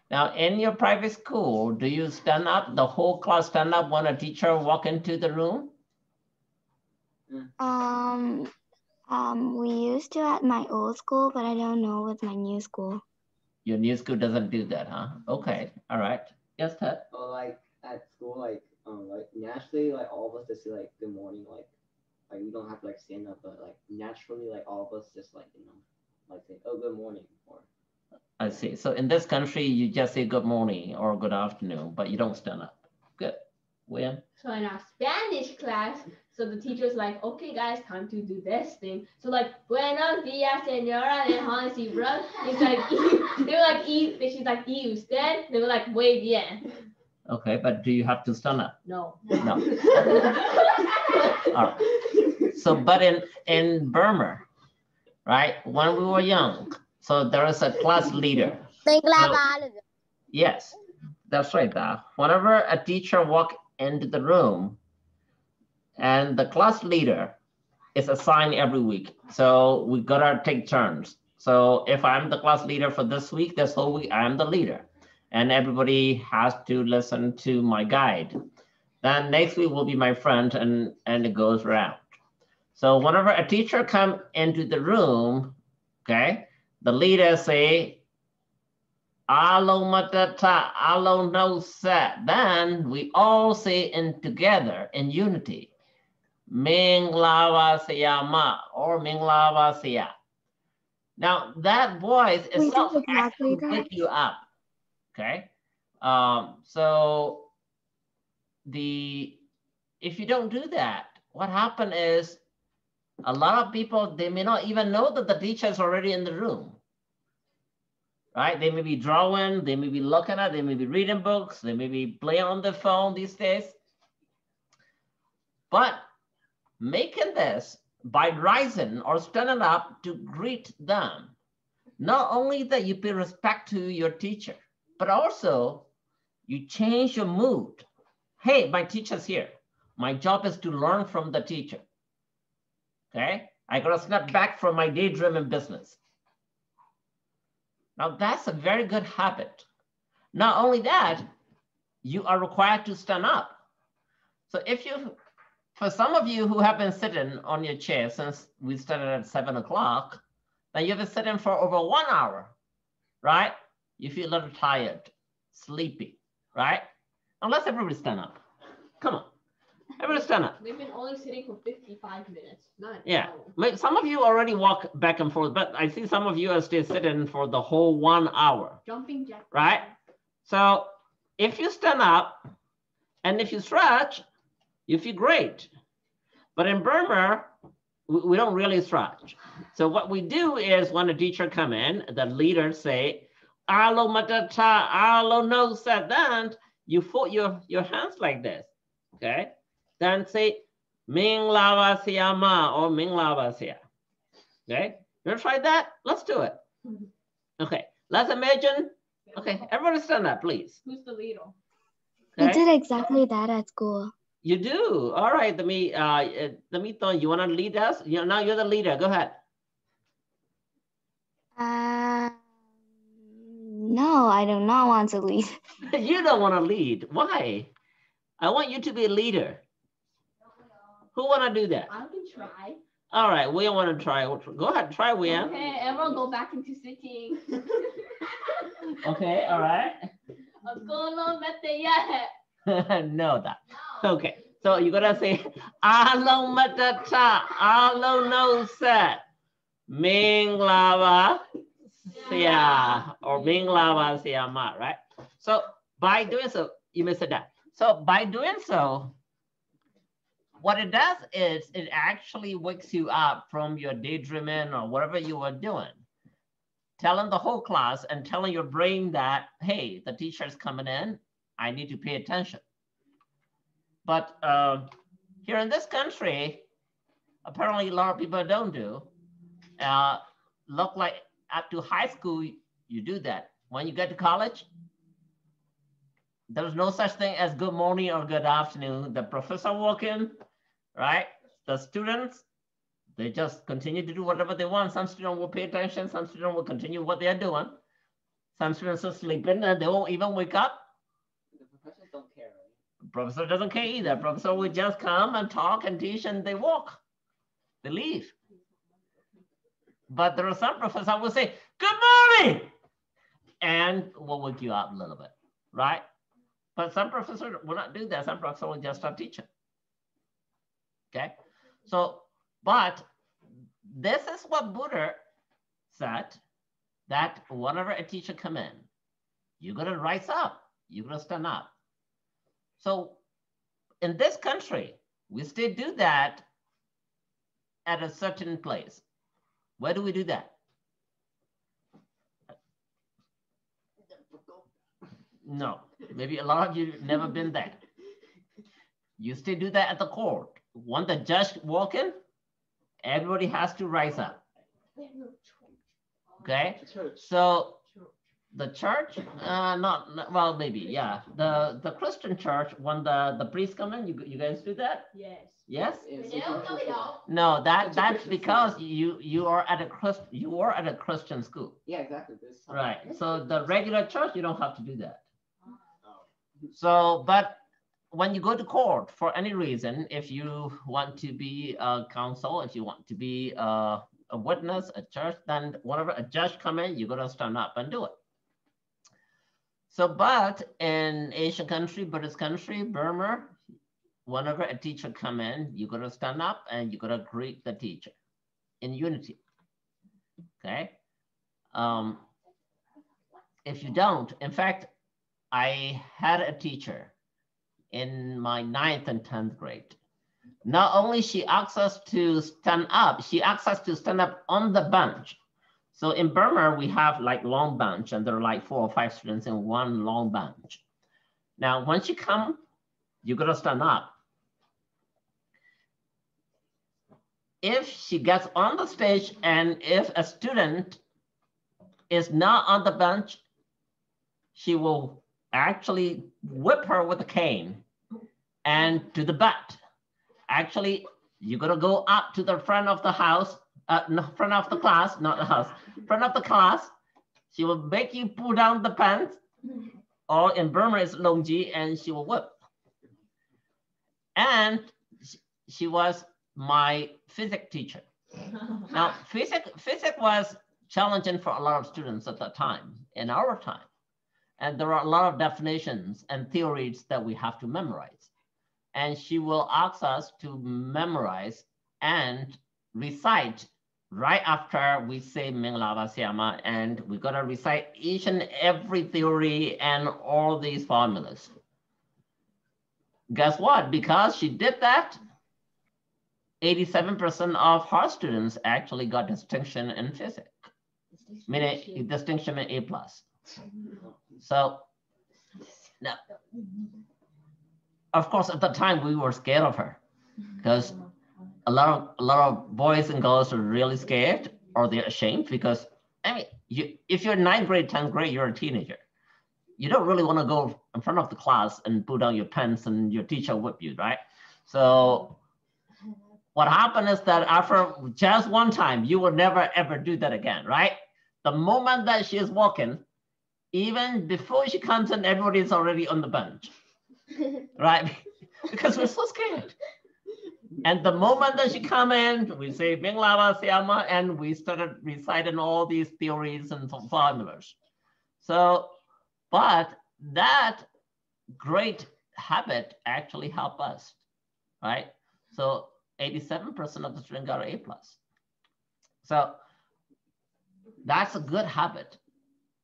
Now, in your private school, do you stand up, the whole class stand up when a teacher walk into the room? We used to at my old school, but I don't know with my new school. Your new school doesn't do that, huh? Okay, all right. Yes, Ted? Well, like at school, like naturally, like all of us just say like good morning, like we don't have to like stand up, but like naturally, like all of us just like like say, oh, good morning, or. I see. So in this country, you just say good morning or good afternoon, but you don't stand up. Good. William? So in our Spanish class, so the teacher's like, okay, guys, time to do this thing. So like, buenos dias, señora, and Hans, bro. It's like, they were like, she's like, y usted? They were like, muy bien. Okay, but do you have to stand up? No. No. All right. So, but in Burma, right, when we were young, so there is a class leader. So, yes, that's right. Whenever a teacher walk into the room, and the class leader is assigned every week. So we gotta take turns. So if I'm the class leader for this week, this whole week, I'm the leader. And everybody has to listen to my guide. Then next week will be my friend and it goes around. So whenever a teacher come into the room, okay, the leader say, alo matata, alo no set. Then we all say in together in unity. Mangala Sutta or Mangala Sutta. Now that voice itself actually wake you up. Okay. So if you don't do that, what happened is A lot of people, they may not even know that the teacher is already in the room, right? They may be drawing, they may be looking at, they may be reading books, they may be playing on the phone these days. But making this by rising or standing up to greet them, not only that you pay respect to your teacher, but also you change your mood. Hey, my teacher's here. My job is to learn from the teacher. Okay, I gotta step back from my daydreaming business. Now that's a very good habit. Not only that, you are required to stand up. So if you, for some of you who have been sitting on your chair since we started at 7 o'clock, then you've been sitting for over 1 hour, right? You feel a little tired, sleepy, right? Now let's everybody stand up. Come on. Everybody stand up. We've been only sitting for 55 minutes. Yeah, some of you already walk back and forth, but I see some of you are still sitting for the whole 1 hour. Jumping jack. Right? So if you stand up and if you stretch, you feel great. But in Burma, we don't really stretch. So what we do is when a teacher come in, the leader say, "Alo matata, alo no sadant," you put your hands like this, okay? Then say, Ming lava siyama or Ming lava siya. Okay, you wanna try that? Let's do it. Okay, let's imagine. Okay, everybody stand up, please. Who's the leader? We did exactly that at school. You do. All right, let me you wanna lead us? Now you're the leader. Go ahead. No, I do not want to lead. You don't want to lead. Why? I want you to be a leader. Who want to do that? I can try. All right, we want to try. Go ahead, try, William. Okay, everyone go back into sitting. Okay, all right. No, that. Okay, so you're gonna say, "Alo matata, alo no set, Ming lava siya," or Ming lava siya ma, right? So by doing so, you may say that. So by doing so, what it does is it actually wakes you up from your daydreaming or whatever you were doing, telling the whole class and telling your brain that, hey, the teacher's coming in, I need to pay attention. But here in this country, apparently a lot of people don't do. Look like up to high school, you do that. When you get to college, there's no such thing as good morning or good afternoon. The professor walk in, right? The students, they just continue to do whatever they want. Some students will pay attention. Some students will continue what they're doing. Some students are sleeping and they won't even wake up. The professors don't care, right? The professor doesn't care either. The professor will just come and talk and teach and they walk. They leave. But there are some professors who will say, "Good morning," and will wake you up a little bit, right? But some professors will not do that. Some professors will just start teaching. Okay, so, but this is what Buddha said, that whenever a teacher come in, you're gonna rise up, you're gonna stand up. So in this country, we still do that at a certain place. Where do we do that? No, maybe a lot of you never been there. You still do that at the court. When the judge walk in, everybody has to rise up. Okay, so the church, well, maybe, yeah. The Christian church, when the priest come in, you guys do that? Yes. Yes? Yeah. No, that's because you are at a Christian school. Yeah, exactly. Right. So the regular church, you don't have to do that. So, but when you go to court for any reason, if you want to be a counsel, if you want to be a witness at church, then whenever a judge come in, you're gonna stand up and do it. So, but in Asian country, Buddhist country, Burma, whenever a teacher come in, you're gonna stand up and you're gonna greet the teacher in unity, okay? If you don't, in fact, I had a teacher in my 9th and 10th grade. Not only she asks us to stand up, she asks us to stand up on the bench. So in Burma, we have like long bench, and there are like 4 or 5 students in one long bench. Now, once you come, you gotta stand up. If she gets on the stage and if a student is not on the bench, she will actually whip her with a cane and to the butt. Actually, you gotta go up to the front of the house, no, front of the class, not the house, front of the class. She will make you pull down the pants, or in Burma it's longji, and she will whip. And she was my physics teacher. Now, physics was challenging for a lot of students at that time, in our time. And there are a lot of definitions and theories that we have to memorize. And she will ask us to memorize and recite right after we say Mangala Sutta, and we gotta recite each and every theory and all these formulas. Guess what? Because she did that, 87% of her students actually got distinction in physics, meaning distinction in A+. So, now, of course, at the time we were scared of her because a lot of boys and girls are really scared or they're ashamed because, I mean, if you're 9th grade, 10th grade, you're a teenager. You don't really want to go in front of the class and pull down your pants and your teacher whip you, right? So what happened is that after just one time, you will never ever do that again, right? The moment that she is walking, even before she comes in, everybody's already on the bench, right? Because we're so scared. And the moment that she come in, we say Mangala Sutta, and we started reciting all these theories and formulas. So, but that great habit actually helped us, right? So 87% of the students got an A+. So that's a good habit.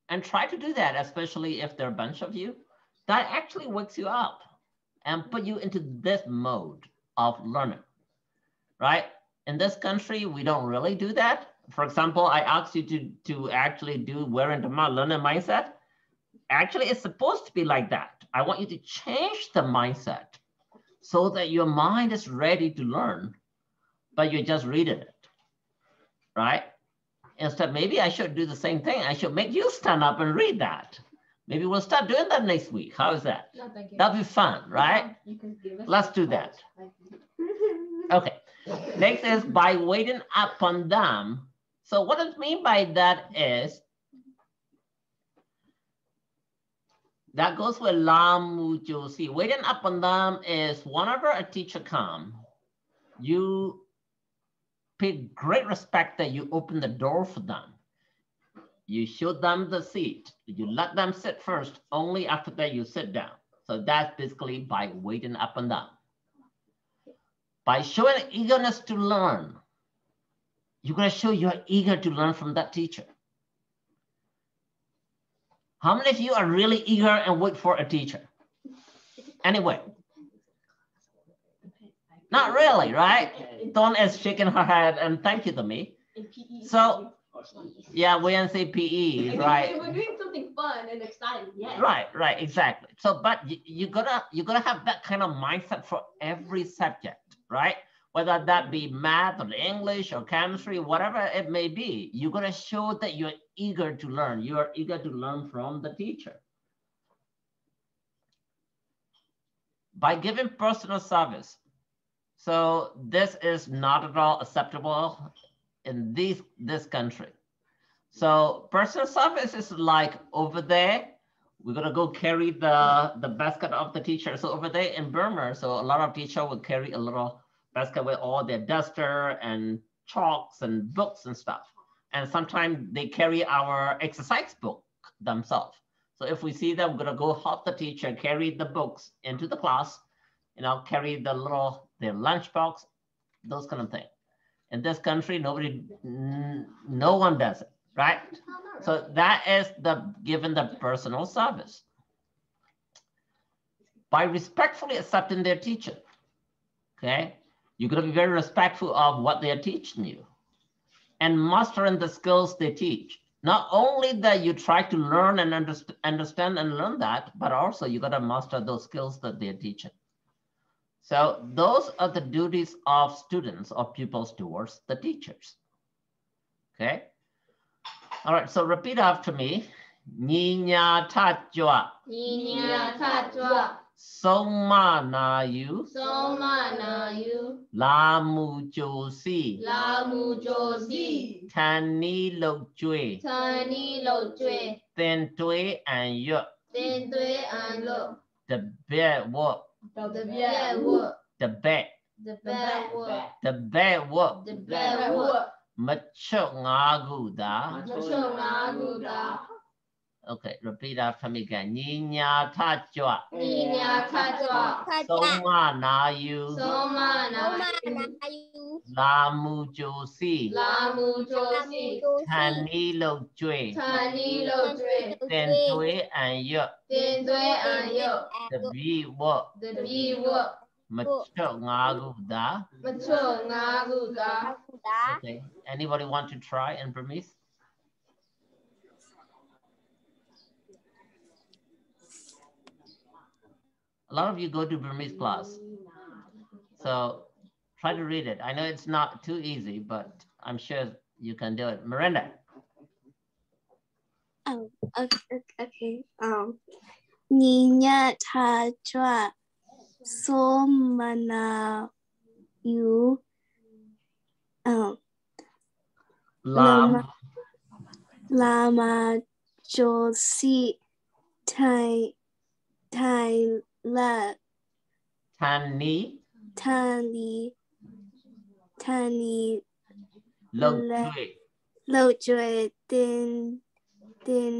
And try to do that, especially if there are a bunch of you. That actually wakes you up and put you into this mode of learning, right? In this country, we don't really do that. For example, I asked you to actually do wearing the learning mindset. Actually, it's supposed to be like that. I want you to change the mindset so that your mind is ready to learn, but you're just reading it, right? Instead, maybe I should do the same thing. I should make you stand up and read that. Maybe we'll start doing that next week. How is that? No, thank you. That'll be fun, right? Let's do that. Okay. Next is by waiting upon them. So what I mean by that is, that goes with Lam Mujo Si. Waiting upon them is whenever a teacher comes, you pay great respect that you open the door for them. You show them the seat. You let them sit first. Only after that you sit down. So that's basically by waiting upon them. By showing eagerness to learn, you're going to show you're eager to learn from that teacher. How many of you are really eager and wait for a teacher? Anyway. Not really, right? Dawn is shaking her head and thank you to me. So, yeah, we didn't say PE, right? We're doing something fun and exciting, yes. Right, exactly. So, but you gotta have that kind of mindset for every subject, right? Whether that be math or English or chemistry, whatever it may be, you gotta show that you're eager to learn. You are eager to learn from the teacher. By giving personal service. So this is not at all acceptable in this country. So personal service is like over there, we're gonna go carry the basket of the teacher. So over there in Burma, so a lot of teachers will carry a little basket with all their duster and chalks and books and stuff. And sometimes they carry our exercise book themselves. So if we see them, we're gonna go help the teacher carry the books into the class, carry their lunchbox, those kind of things. In this country, no one does it, right? So that is given the personal service. By respectfully accepting their teacher, okay? You got to be very respectful of what they are teaching you and mastering the skills they teach. Not only that you try to learn and understand and learn that, but also you got to master those skills that they're teaching. So those are the duties of students or pupils towards the teachers. Okay. All right. So repeat after me. Ninya tajwa. Ninya tajwa. Soma na yu. Soma na yu. Lamu josi. Lamu josi. Tani lo jue. Tani lo jue. Ten tue and yu. Ten tue and lo. The bed work. The bad work. The bed. The bad work. The bed work. The bad work. Macho ngagu da. Macho ngagu da. Okay, repeat after me again. Ninya tajwa. Ninya tajwa. Soma na yu. Soma na yu. Lamu josi. Lamu josi. Tani lo jue. Tani lo jue. Ten tue and yu. Ten tue and yo. The bee work. The bee work. Macho ngagu da. Macho ngagu da. Okay, anybody want to try in Burmese? A lot of you go to Burmese class, so try to read it. I know it's not too easy, but I'm sure you can do it. Miranda. Oh, okay. Ninya tajwa somana yu. Lama josi tai la Tani tani lo jue. lo jue din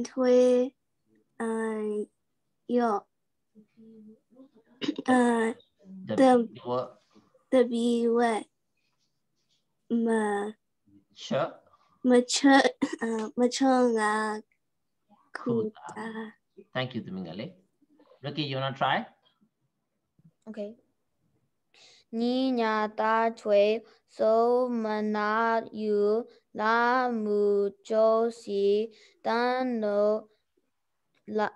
tue yo The bee work. the be what Sure. machonga kuda. Thank you, Domingali. Ricky, you wanna try? Okay. Ni nya ta chui so mana yu la mu jo si dan lo no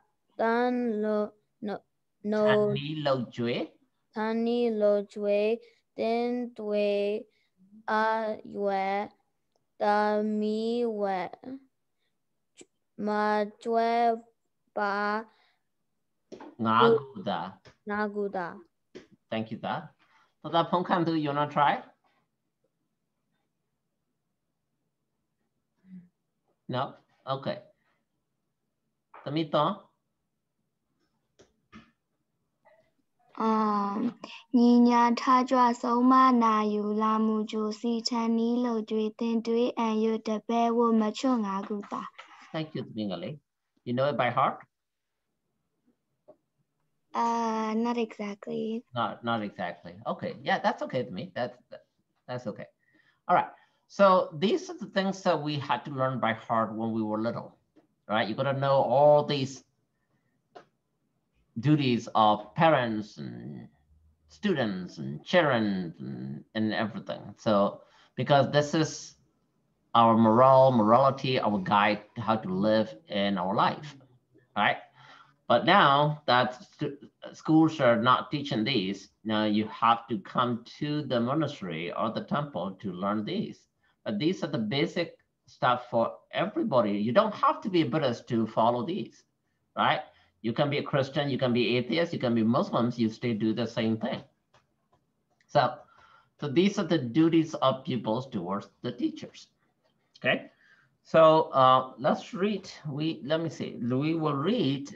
Tani lo jue. tani lo jue den dui a yue da mi we ma jue ba Ngaguda. naguda. Thank you, Da. So that Pongkandu, you wanna try? No? Okay. Tamito? Ninya tajwa soma na yu lamu josi tani lo jue tin dui and yu de be wo machonga guta. Thank you, Domingali. You know it by heart? Not exactly. Not exactly. Okay, yeah, that's okay to me. That's okay. All right. So these are the things that we had to learn by heart when we were little, right? You got to know all these duties of parents and students and children and everything. So because this is our morality, our guide to how to live in our life, right? But now that schools are not teaching these, now you have to come to the monastery or the temple to learn these. But these are the basic stuff for everybody. You don't have to be a Buddhist to follow these, right? You can be a Christian, you can be atheist, you can be Muslims, you still do the same thing. So these are the duties of pupils towards the teachers, okay? So let's read, let me see, we will read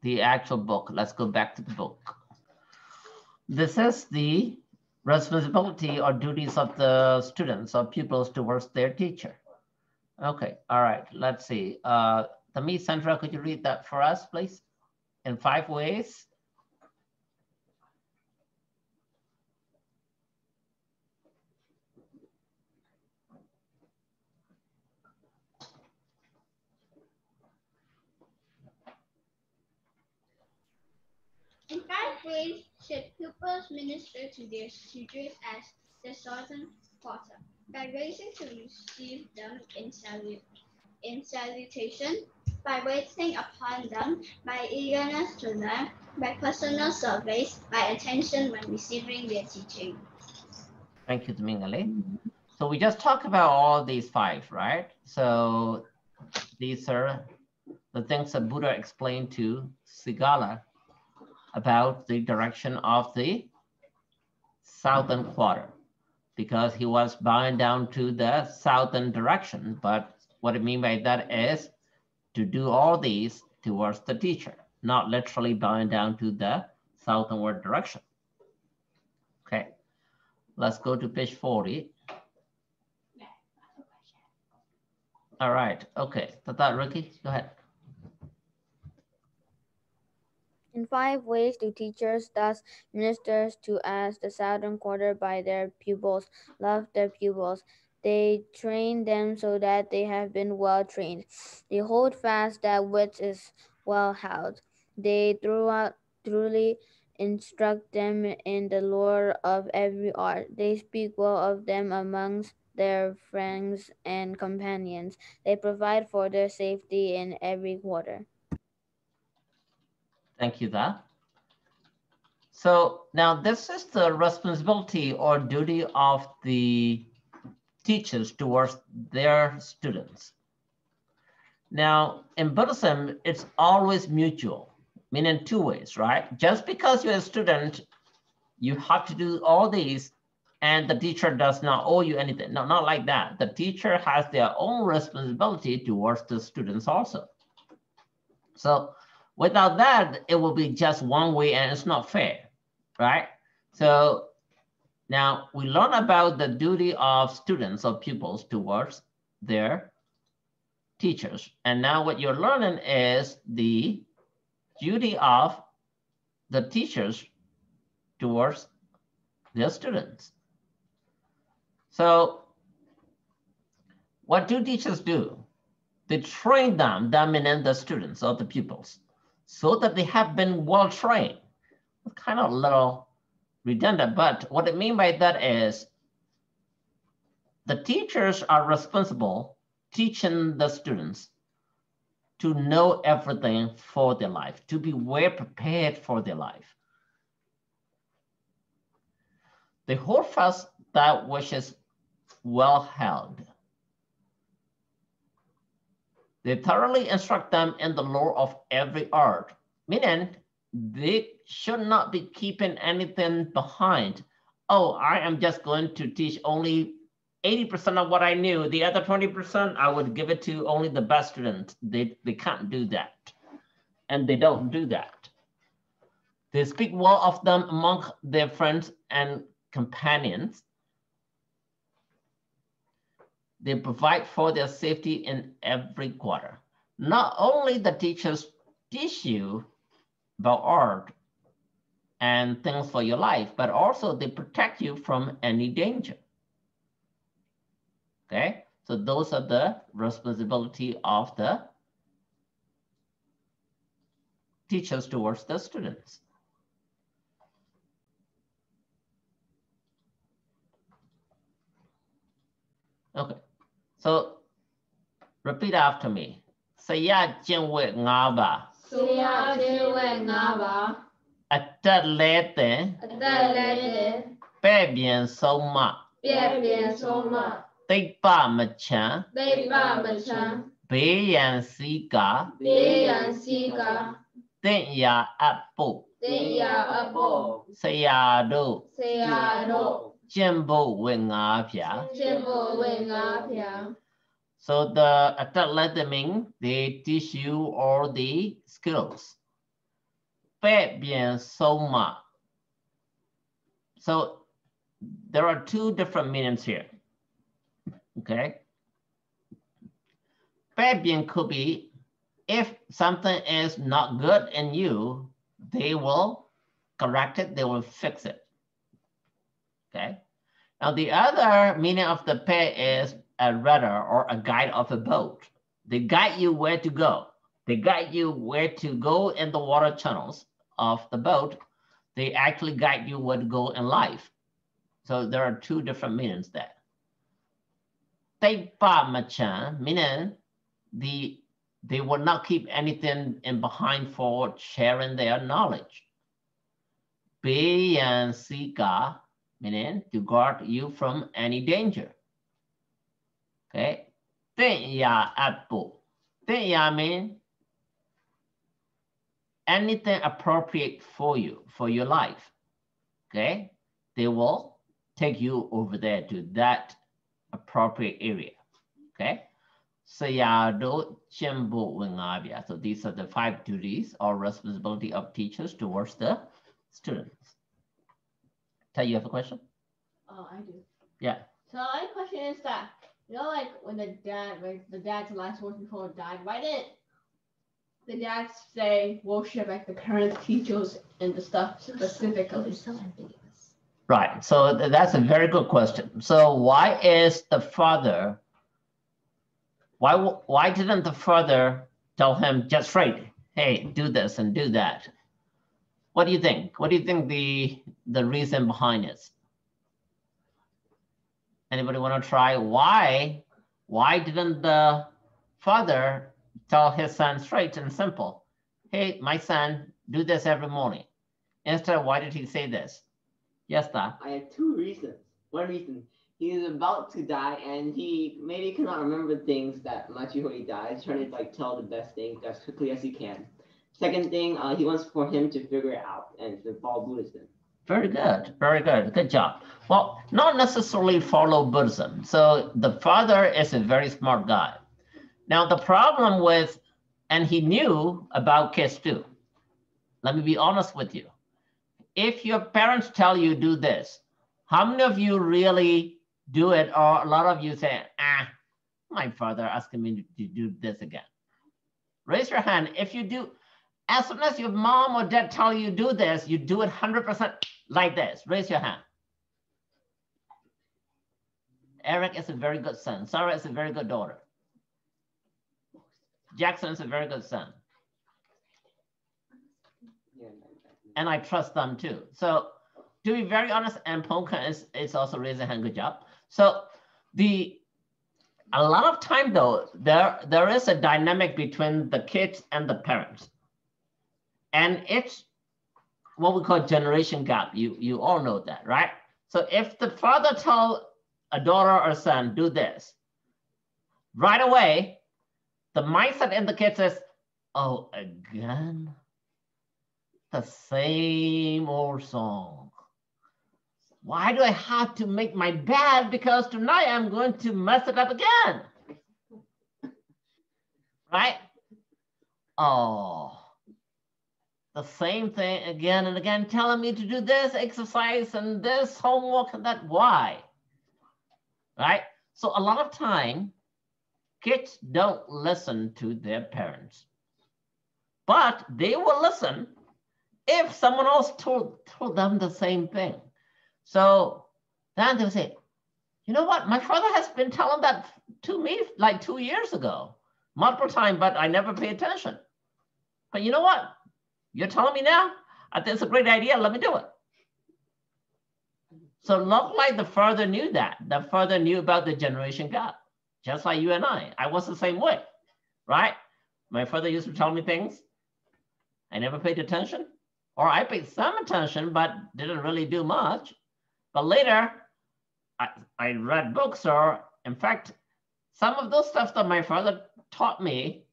the actual book. Let's go back to the book. This is the responsibility or duties of the students or pupils towards their teacher. Okay, all right, let's see. Tami, Sandra, could you read that for us, please? In 5 ways. In 5 ways should pupils minister to their teachers as the Southern Quarter? By raising to receive them in salutation, by waiting upon them, by eagerness to learn, by personal surveys, by attention when receiving their teaching. Thank you, Mingale. So we just talked about all these 5, right? So these are the things that Buddha explained to Sigala about the direction of the southern quarter, because he was bowing down to the southern direction. But what I mean by that is to do all these towards the teacher, not literally bowing down to the southernward direction. Okay, let's go to page 40. All right, okay, Tata, Ricky, go ahead. In 5 ways do teachers thus ministers to as the southern quarter by their pupils, love their pupils. They train them so that they have been well trained. They hold fast that which is well held. They truly instruct them in the lore of every art. They speak well of them amongst their friends and companions. They provide for their safety in every quarter. Thank you, Da. So now this is the responsibility or duty of the teachers towards their students. Now, in Buddhism, it's always mutual, meaning 2 ways, right? Just because you're a student, you have to do all these and the teacher does not owe you anything. No, not like that. The teacher has their own responsibility towards the students also. So without that, it will be just one way and it's not fair, right? So now we learn about the duty of students or pupils towards their teachers. And now what you're learning is the duty of the teachers towards their students. So what do teachers do? They train them, meaning the students or the pupils, so that they have been well trained. It's kind of a little redundant, but what I mean by that is the teachers are responsible teaching the students to know everything for their life, to be well prepared for their life. They hold fast that which is well held. They thoroughly instruct them in the lore of every art, meaning they should not be keeping anything behind. Oh, I am just going to teach only 80% of what I knew. The other 20%, I would give it to only the best students. They can't do that. And they don't do that. They speak well of them among their friends and companions. They provide for their safety in every quarter. Not only the teachers teach you about art and things for your life, but also they protect you from any danger. Okay, so those are the responsibility of the teachers towards the students. Okay, so repeat after me. Saya Jinwe Ngaba. Saya Jinwe Ngaba. Atalete. Atalete. Pebian Soma. Pebian Soma. Teipa Machan. Teipa Machan. Bayan Sika. Bayan Sika. Tenya Apo. Tenya Apo. Sayado. Sayado. Jimbo Wingapia. Jimbo Wingapia. So the athletic mean they teach you all the skills. Pe bien soma. So there are 2 different meanings here. Okay. Pe bien could be if something is not good in you, they will correct it, they will fix it. Okay. Now the other meaning of the pe is a rudder or a guide of a boat. They guide you where to go. They guide you where to go in the water channels of the boat. they actually guide you where to go in life. So there are two different meanings there. Teipa machan, meaning they will not keep anything in behind for sharing their knowledge. Bayan sika, meaning to guard you from any danger. Okay. Tenya apo. Tenya means anything appropriate for you, for your life. Okay. They will take you over there to that appropriate area. Okay. So these are the 5 duties or responsibility of teachers towards the students. Tell you have a question? Oh, I do. Yeah. So my question is that, you know, like when the dad's last words before he died, why didn't the dad say worship like the parents, teachers, and the stuff specifically? So ambiguous. Right. So that's a very good question. So why is the father? Why didn't the father tell him just straight, hey, do this and do that? What do you think? What do you think the reason behind it? Anybody want to try? Why didn't the father tell his son straight and simple, hey, my son, do this every morning? Instead, why did he say this? Yes, Da? I have 2 reasons. One reason, he is about to die and he maybe cannot remember things that much before he dies, trying to like tell the best thing as quickly as he can. Second thing, he wants for him to figure it out and to follow Buddhism. Very good, very good, good job. Well, not necessarily follow Buddhism. So the father is a very smart guy. Now the problem with, and he knew about kids too. Let me be honest with you. If your parents tell you do this, how many of you really do it? Or a lot of you say, my father asking me to do this again. Raise your hand if you do. As soon as your mom or dad tell you do this, you do it 100% like this. Raise your hand. Eric is a very good son. Sarah is a very good daughter. Jackson is a very good son. And I trust them too. So to be very honest, and Ponka is also raising hand, good job. So a lot of time though, there is a dynamic between the kids and the parents. And it's what we call generation gap. You all know that, right? So if the father tells a daughter or son, do this, right away, the mindset in the kids is, oh, again? The same old song. Why do I have to make my bed? Because tonight I'm going to mess it up again. Right? Oh. The same thing again and again, telling me to do this exercise and this homework and that. Why? Right? So a lot of time, kids don't listen to their parents, but they will listen if someone else told them the same thing. So then they'll say, you know what? My father has been telling that to me like 2 years ago, multiple times, but I never pay attention. But you know what? You're telling me now? I think it's a great idea. Let me do it. So look like the father knew that. The father knew about the generation gap, just like you and I. I was the same way, right? My father used to tell me things. I never paid attention, or I paid some attention, but didn't really do much. But later, I read books, or in fact, some of those stuff that my father taught me,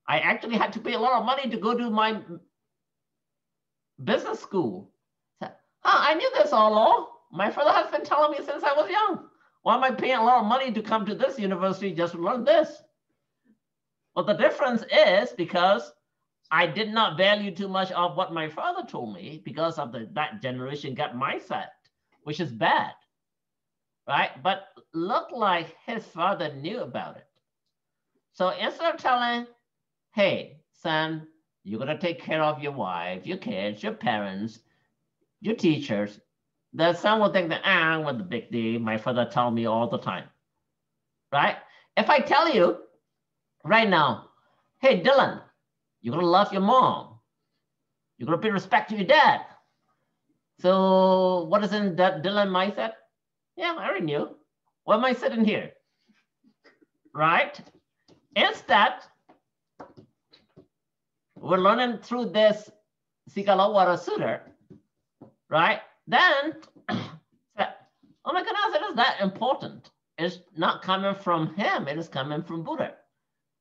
I actually had to pay a lot of money to go to my business school. So, I knew this all along. My father has been telling me since I was young. Why am I paying a lot of money to come to this university just to learn this? Well, the difference is because I did not value too much of what my father told me because of that generation gap mindset, which is bad, right? But look like his father knew about it. So instead of telling, hey, son, you're going to take care of your wife, your kids, your parents, your teachers, the son will think that, what the big deal, my father told me all the time, right? If I tell you right now, hey, Dylan, you're going to love your mom. You're going to pay respect to your dad. So what is in that Dylan mindset? Yeah, I already knew. Why am I sitting here? Right? Instead, we're learning through this Sigalovada Sutta, right? Then, oh my goodness, it is that important. It's not coming from him, it is coming from Buddha.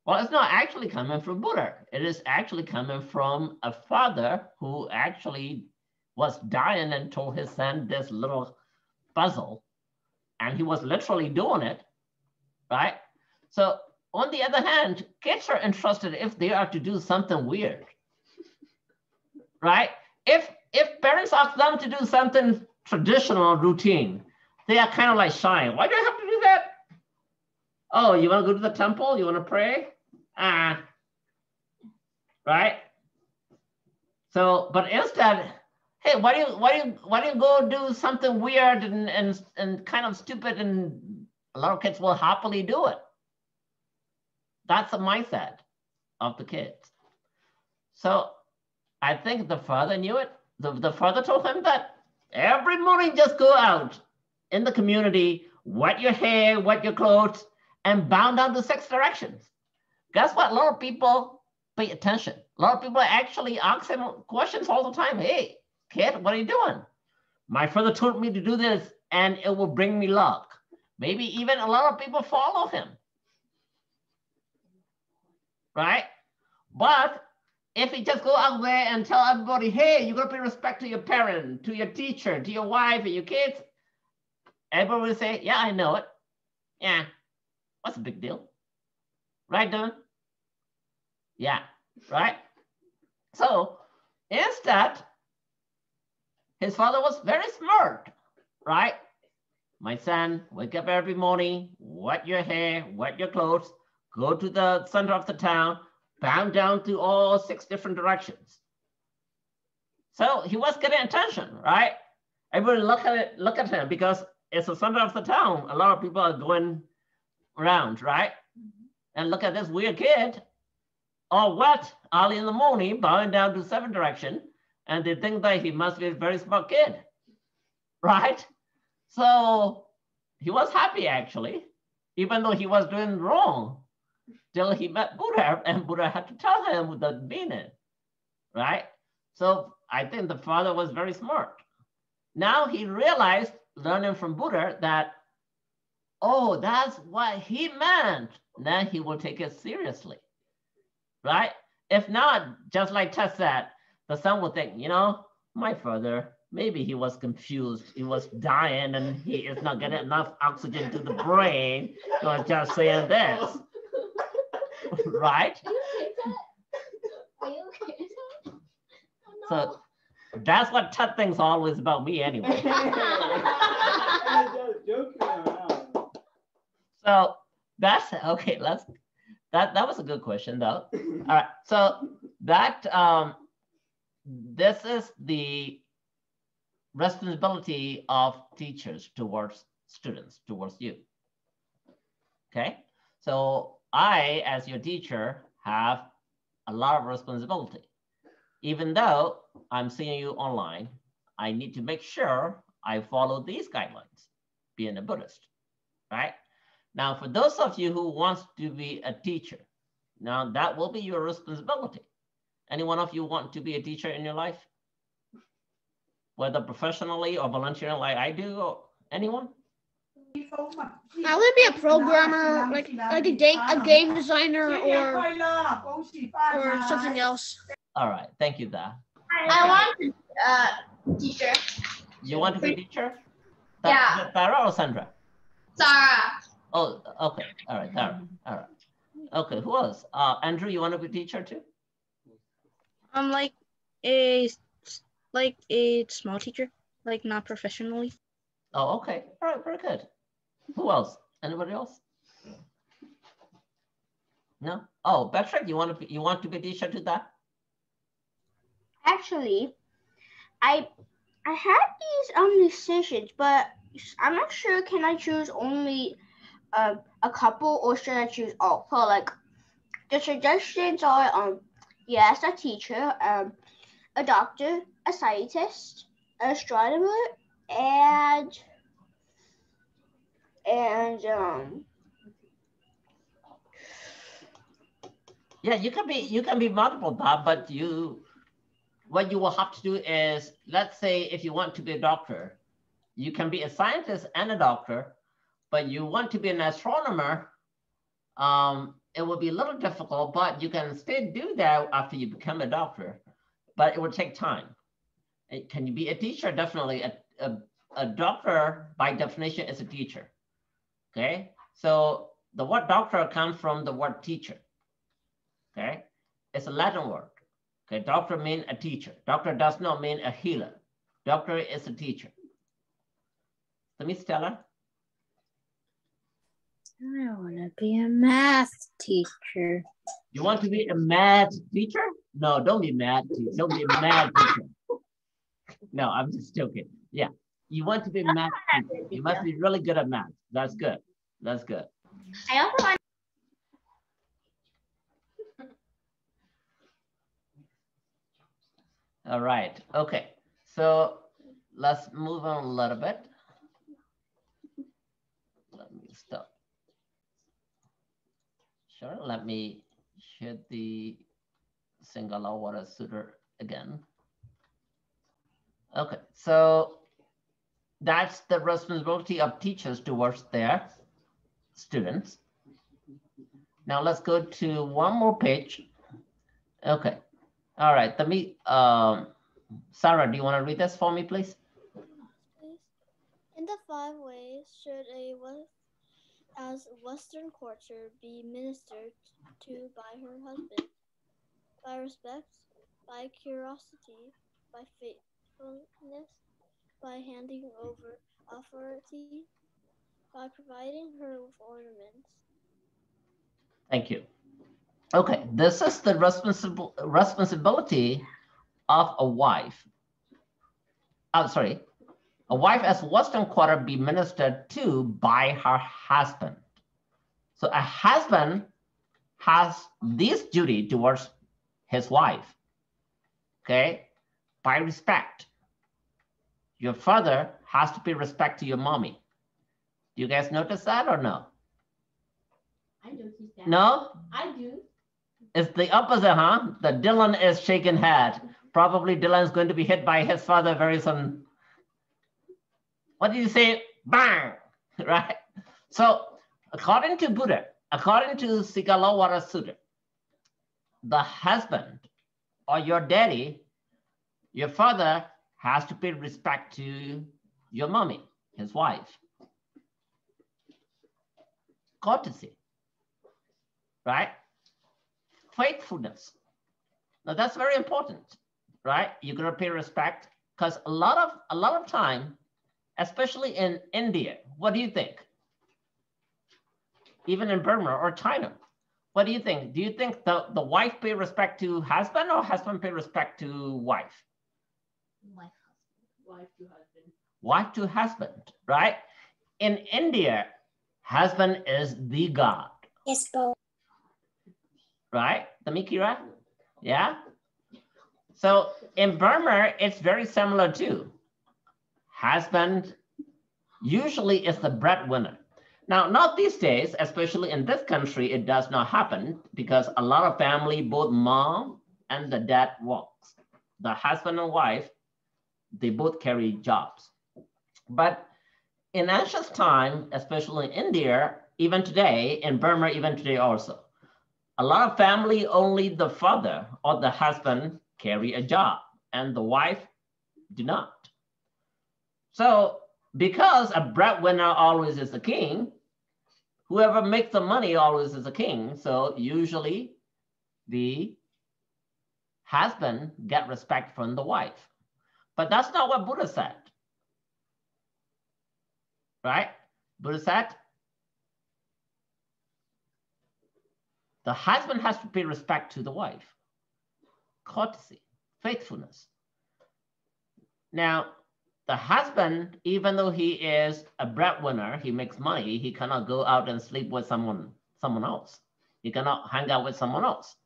Well, it's not actually coming from Buddha. It is actually coming from a father who actually was dying and told his son this little puzzle, and he was literally doing it, right? So on the other hand, kids are interested if they are to do something weird, right? If parents ask them to do something traditional routine, they are kind of like shy. Why do I have to do that? Oh, you want to go to the temple? You want to pray? Right? So, but instead, hey, why do you go do something weird and kind of stupid, and a lot of kids will happily do it. That's the mindset of the kids. So I think the father knew it. The father told him that every morning just go out in the community, wet your hair, wet your clothes, and bound down to 6 directions. Guess what? A lot of people pay attention. A lot of people actually ask him questions all the time. Hey, kid, what are you doing? My father told me to do this and it will bring me luck. Maybe even a lot of people follow him. Right? But if you just go out there and tell everybody, hey, you got to pay respect to your parent, to your teacher, to your wife, and your kids, everybody will say, yeah, I know it. Yeah, what's the big deal? Right, Dylan? Yeah, right? So instead, his father was very smart, right? My son, wake up every morning, wet your hair, wet your clothes, go to the center of the town, bound down to all 6 different directions. So he was getting attention, right? Everybody look at him because it's the center of the town. A lot of people are going around, right? And look at this weird kid, all wet, early in the morning, bowing down to 7 direction, and they think that he must be a very smart kid, right? So he was happy actually, even though he was doing wrong, till he met Buddha, and Buddha had to tell him the meaning, right? So I think the father was very smart. Now he realized, learning from Buddha, that, oh, that's what he meant. Then he will take it seriously, right? If not, just like Tess said, the son will think, you know, my father, maybe he was confused. He was dying and he is not getting enough oxygen to the brain. He was just saying this, right? So that's what Tut thinks always about me anyway. So that's okay. That was a good question though. All right. So that this is the responsibility of teachers towards students, towards you. Okay. So I, as your teacher, have a lot of responsibility. Even though I'm seeing you online, I need to make sure I follow these guidelines, being a Buddhist, right? Now, for those of you who wants to be a teacher, now that will be your responsibility. Any one of you want to be a teacher in your life? Whether professionally or volunteering like I do, or anyone? I want to be a programmer, like a game designer, or something else. All right, thank you, Da. I want to teacher. You want to be a teacher? Yeah. Tara or Sandra? Sarah. Oh, okay. All right, Tara. All right. Okay, who else? Andrew, you want to be a teacher too? Like a small teacher, like not professionally. Oh, okay. All right, very good. Who else? Anybody else? No? Oh, Patrick, you want to be a teacher to that? Actually, I had these decisions, but I'm not sure. Can I choose only a couple, or should I choose all? So like the suggestions are yes, a teacher, a doctor, a scientist, astronomer, and yeah, you can be multiple, Bob, but what you will have to do is, let's say if you want to be a doctor, you can be a scientist and a doctor, but you want to be an astronomer, it will be a little difficult, but you can still do that after you become a doctor, but it will take time. Can you be a teacher? Definitely. A doctor, by definition, is a teacher. Okay, so the word doctor comes from the word teacher. Okay, it's a Latin word. Okay, doctor means a teacher. Doctor does not mean a healer. Doctor is a teacher. So, Miss Stella? I want to be a math teacher. You want to be a math teacher? No, don't be mad. Don't be a math teacher. No, I'm just joking. Yeah, you want to be a math teacher. You must be really good at math. That's good. That's good. I also want. All right. Okay. So let's move on a little bit. Let me stop. Sure. Let me share the Sigalovada Sutta again. Okay. So that's the responsibility of teachers towards their students. Now let's go to one more page. Okay. All right. Let me, Sarah, do you want to read this for me, please? Please. In the 5 ways should as Western culture be ministered to by her husband: by respect, by curiosity, by faithfulness, by handing over authority, by providing her with ornaments. Thank you. Okay, this is the responsibility of a wife. I'm sorry, a wife as Western quarter be ministered to by her husband. So a husband has this duty towards his wife, okay, by respect. Your father has to pay respect to your mommy. Do you guys notice that or no? I noticed that. No? I do. It's the opposite, huh? The Dylan is shaking head. Probably Dylan's going to be hit by his father very soon. What did you say? Bang! Right? So according to Buddha, according to Sigalovada Sutta, the husband or your daddy, your father has to pay respect to your mommy, his wife. Courtesy, right? Faithfulness. Now that's very important, right? You're gonna pay respect because a lot of time, especially in India, what do you think? Even in Burma or China, what do you think? Do you think the wife pay respect to husband or husband pay respect to wife? Wife, husband. Wife to husband. Wife to husband, right? In India, husband is the god. Yes, both. Right, Tamikira? Yeah? So in Burma, it's very similar too. Husband usually is the breadwinner. Now, not these days, especially in this country, it does not happen because a lot of family, both mom and the dad works. The husband and wife, they both carry jobs. But in ancient time, especially in India, even today, in Burma, even today also, a lot of family, only the father or the husband carry a job and the wife do not. So because a breadwinner always is the king, whoever makes the money always is the king. So usually the husband get respect from the wife. But that's not what Buddha said, right? Buddha said, the husband has to pay respect to the wife, courtesy, faithfulness. Now, the husband, even though he is a breadwinner, he makes money, he cannot go out and sleep with someone else. He cannot hang out with someone else.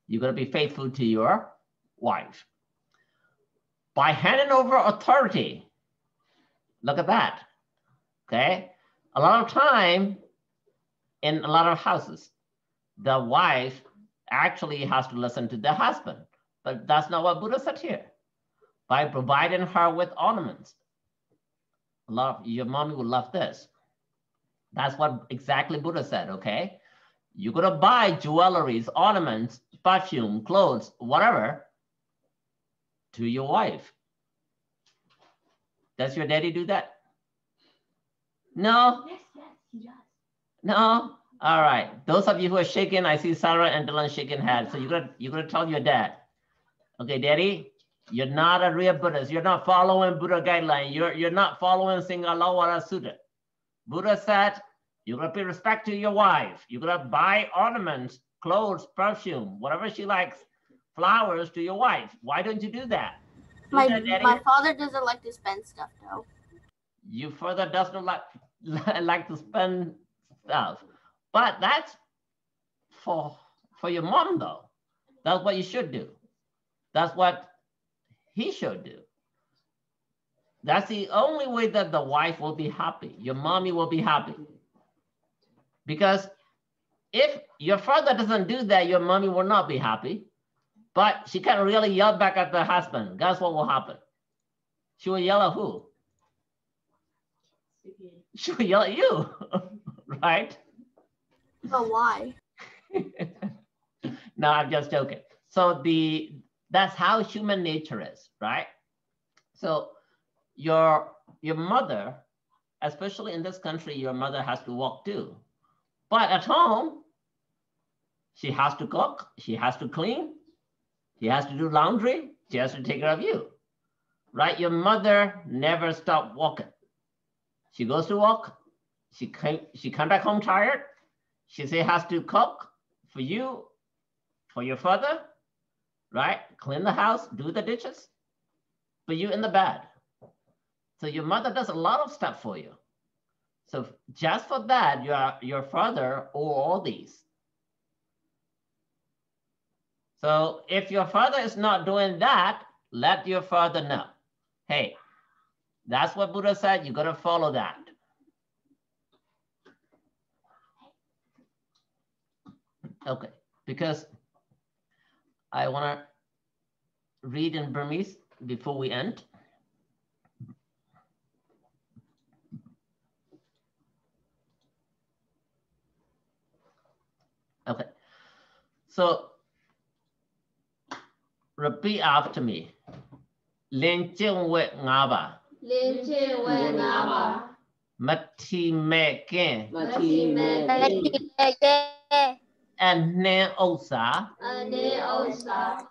You're going to be faithful to your wife. by handing over authority. Look at that, okay? A lot of time in a lot of houses, the wife actually has to listen to the husband, but that's not what Buddha said here. By providing her with ornaments. Your mommy would love this. That's what exactly Buddha said, okay? You're gonna buy jewelries, ornaments, perfume, clothes, whatever, to your wife. Does your daddy do that? No? Yes, he does. No? All right. Those of you who are shaking, I see Sarah and Dylan shaking heads. So you're gonna tell your dad, okay, daddy, you're not a real Buddhist. You're not following Buddha guideline. You're not following Sigalovada Sutta. Buddha said, you're gonna pay respect to your wife. You're gonna buy ornaments, clothes, perfume, whatever she likes, flowers to your wife. Why don't you do that? My father doesn't like to spend stuff though. Your father does not like to spend stuff. But that's for your mom though. That's what you should do. That's what he should do. That's the only way that the wife will be happy. Your mommy will be happy. Because if your father doesn't do that, your mommy will not be happy. But she can't really yell back at the husband. Guess what will happen? She will yell at who? She will yell at you, right? But why? No, I'm just joking. So that's how human nature is, right? So your mother, especially in this country, your mother has to work too. But at home, she has to cook, she has to clean, she has to do laundry, she has to take care of you, right? Your mother never stopped working. She goes to work, she come back home tired, she has to cook for you, for your father, right? Clean the house, do the dishes, for you in the bed. So your mother does a lot of stuff for you. So just for that, your father owe all these. So if your father is not doing that, let your father know. Hey, that's what Buddha said, you gotta follow that. Okay, because I wanna read in Burmese before we end. Okay, so repeat after me. Lin Chin Wet Ngaba. Lin Chin Wet Ngaba. Mati Mekin. Mati Mekin. And Nan Osa. Ane Osa.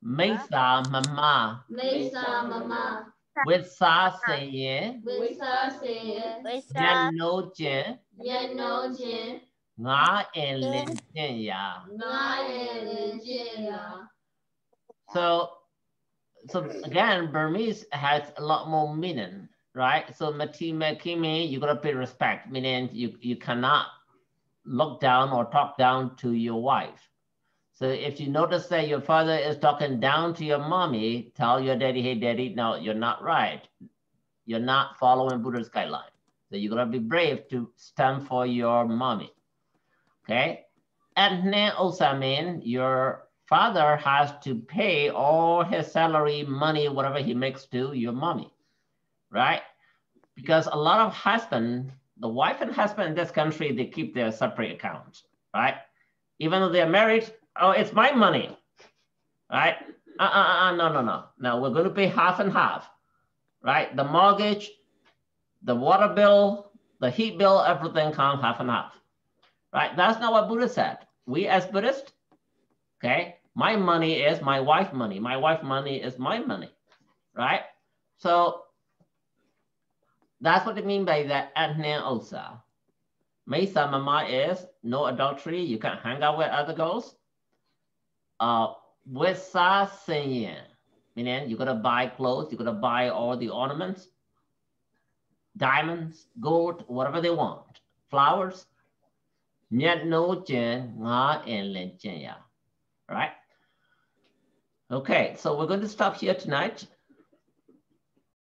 Mesa Mama. Mesa Mama. With Sa Sayin. With Sa Sayin. Yan No Jin. Yan No Jin. Nga and Lin Jin Ya. Nga and Lin Jin Ya. So again, Burmese has a lot more meaning, right? So Mati Mekimi, you gotta pay respect, meaning you cannot look down or talk down to your wife. So if you notice that your father is talking down to your mommy, tell your daddy, hey daddy, no, you're not right. You're not following Buddha's guideline. So you gotta be brave to stand for your mommy, okay? And then also mean your father has to pay all his salary, money, whatever he makes to your mommy, right? Because a lot of husband, the wife and husband in this country, they keep their separate accounts, right? Even though they're married, oh, it's my money, right? No, we're going to pay half and half, right? The mortgage, the water bill, the heat bill, everything comes half and half, right? That's not what Buddha said. We as Buddhists, okay, my money is my wife's money. My wife's money is my money, right? So that's what they mean by that. Adnan Osa. Mesa Mama is no adultery. You can't hang out with other girls. With Sa Senyen, meaning you're gonna buy clothes, you're gonna buy all the ornaments, diamonds, gold, whatever they want, flowers. Nyat no jen nga and len jen ya. Right? Okay, so we're going to stop here tonight.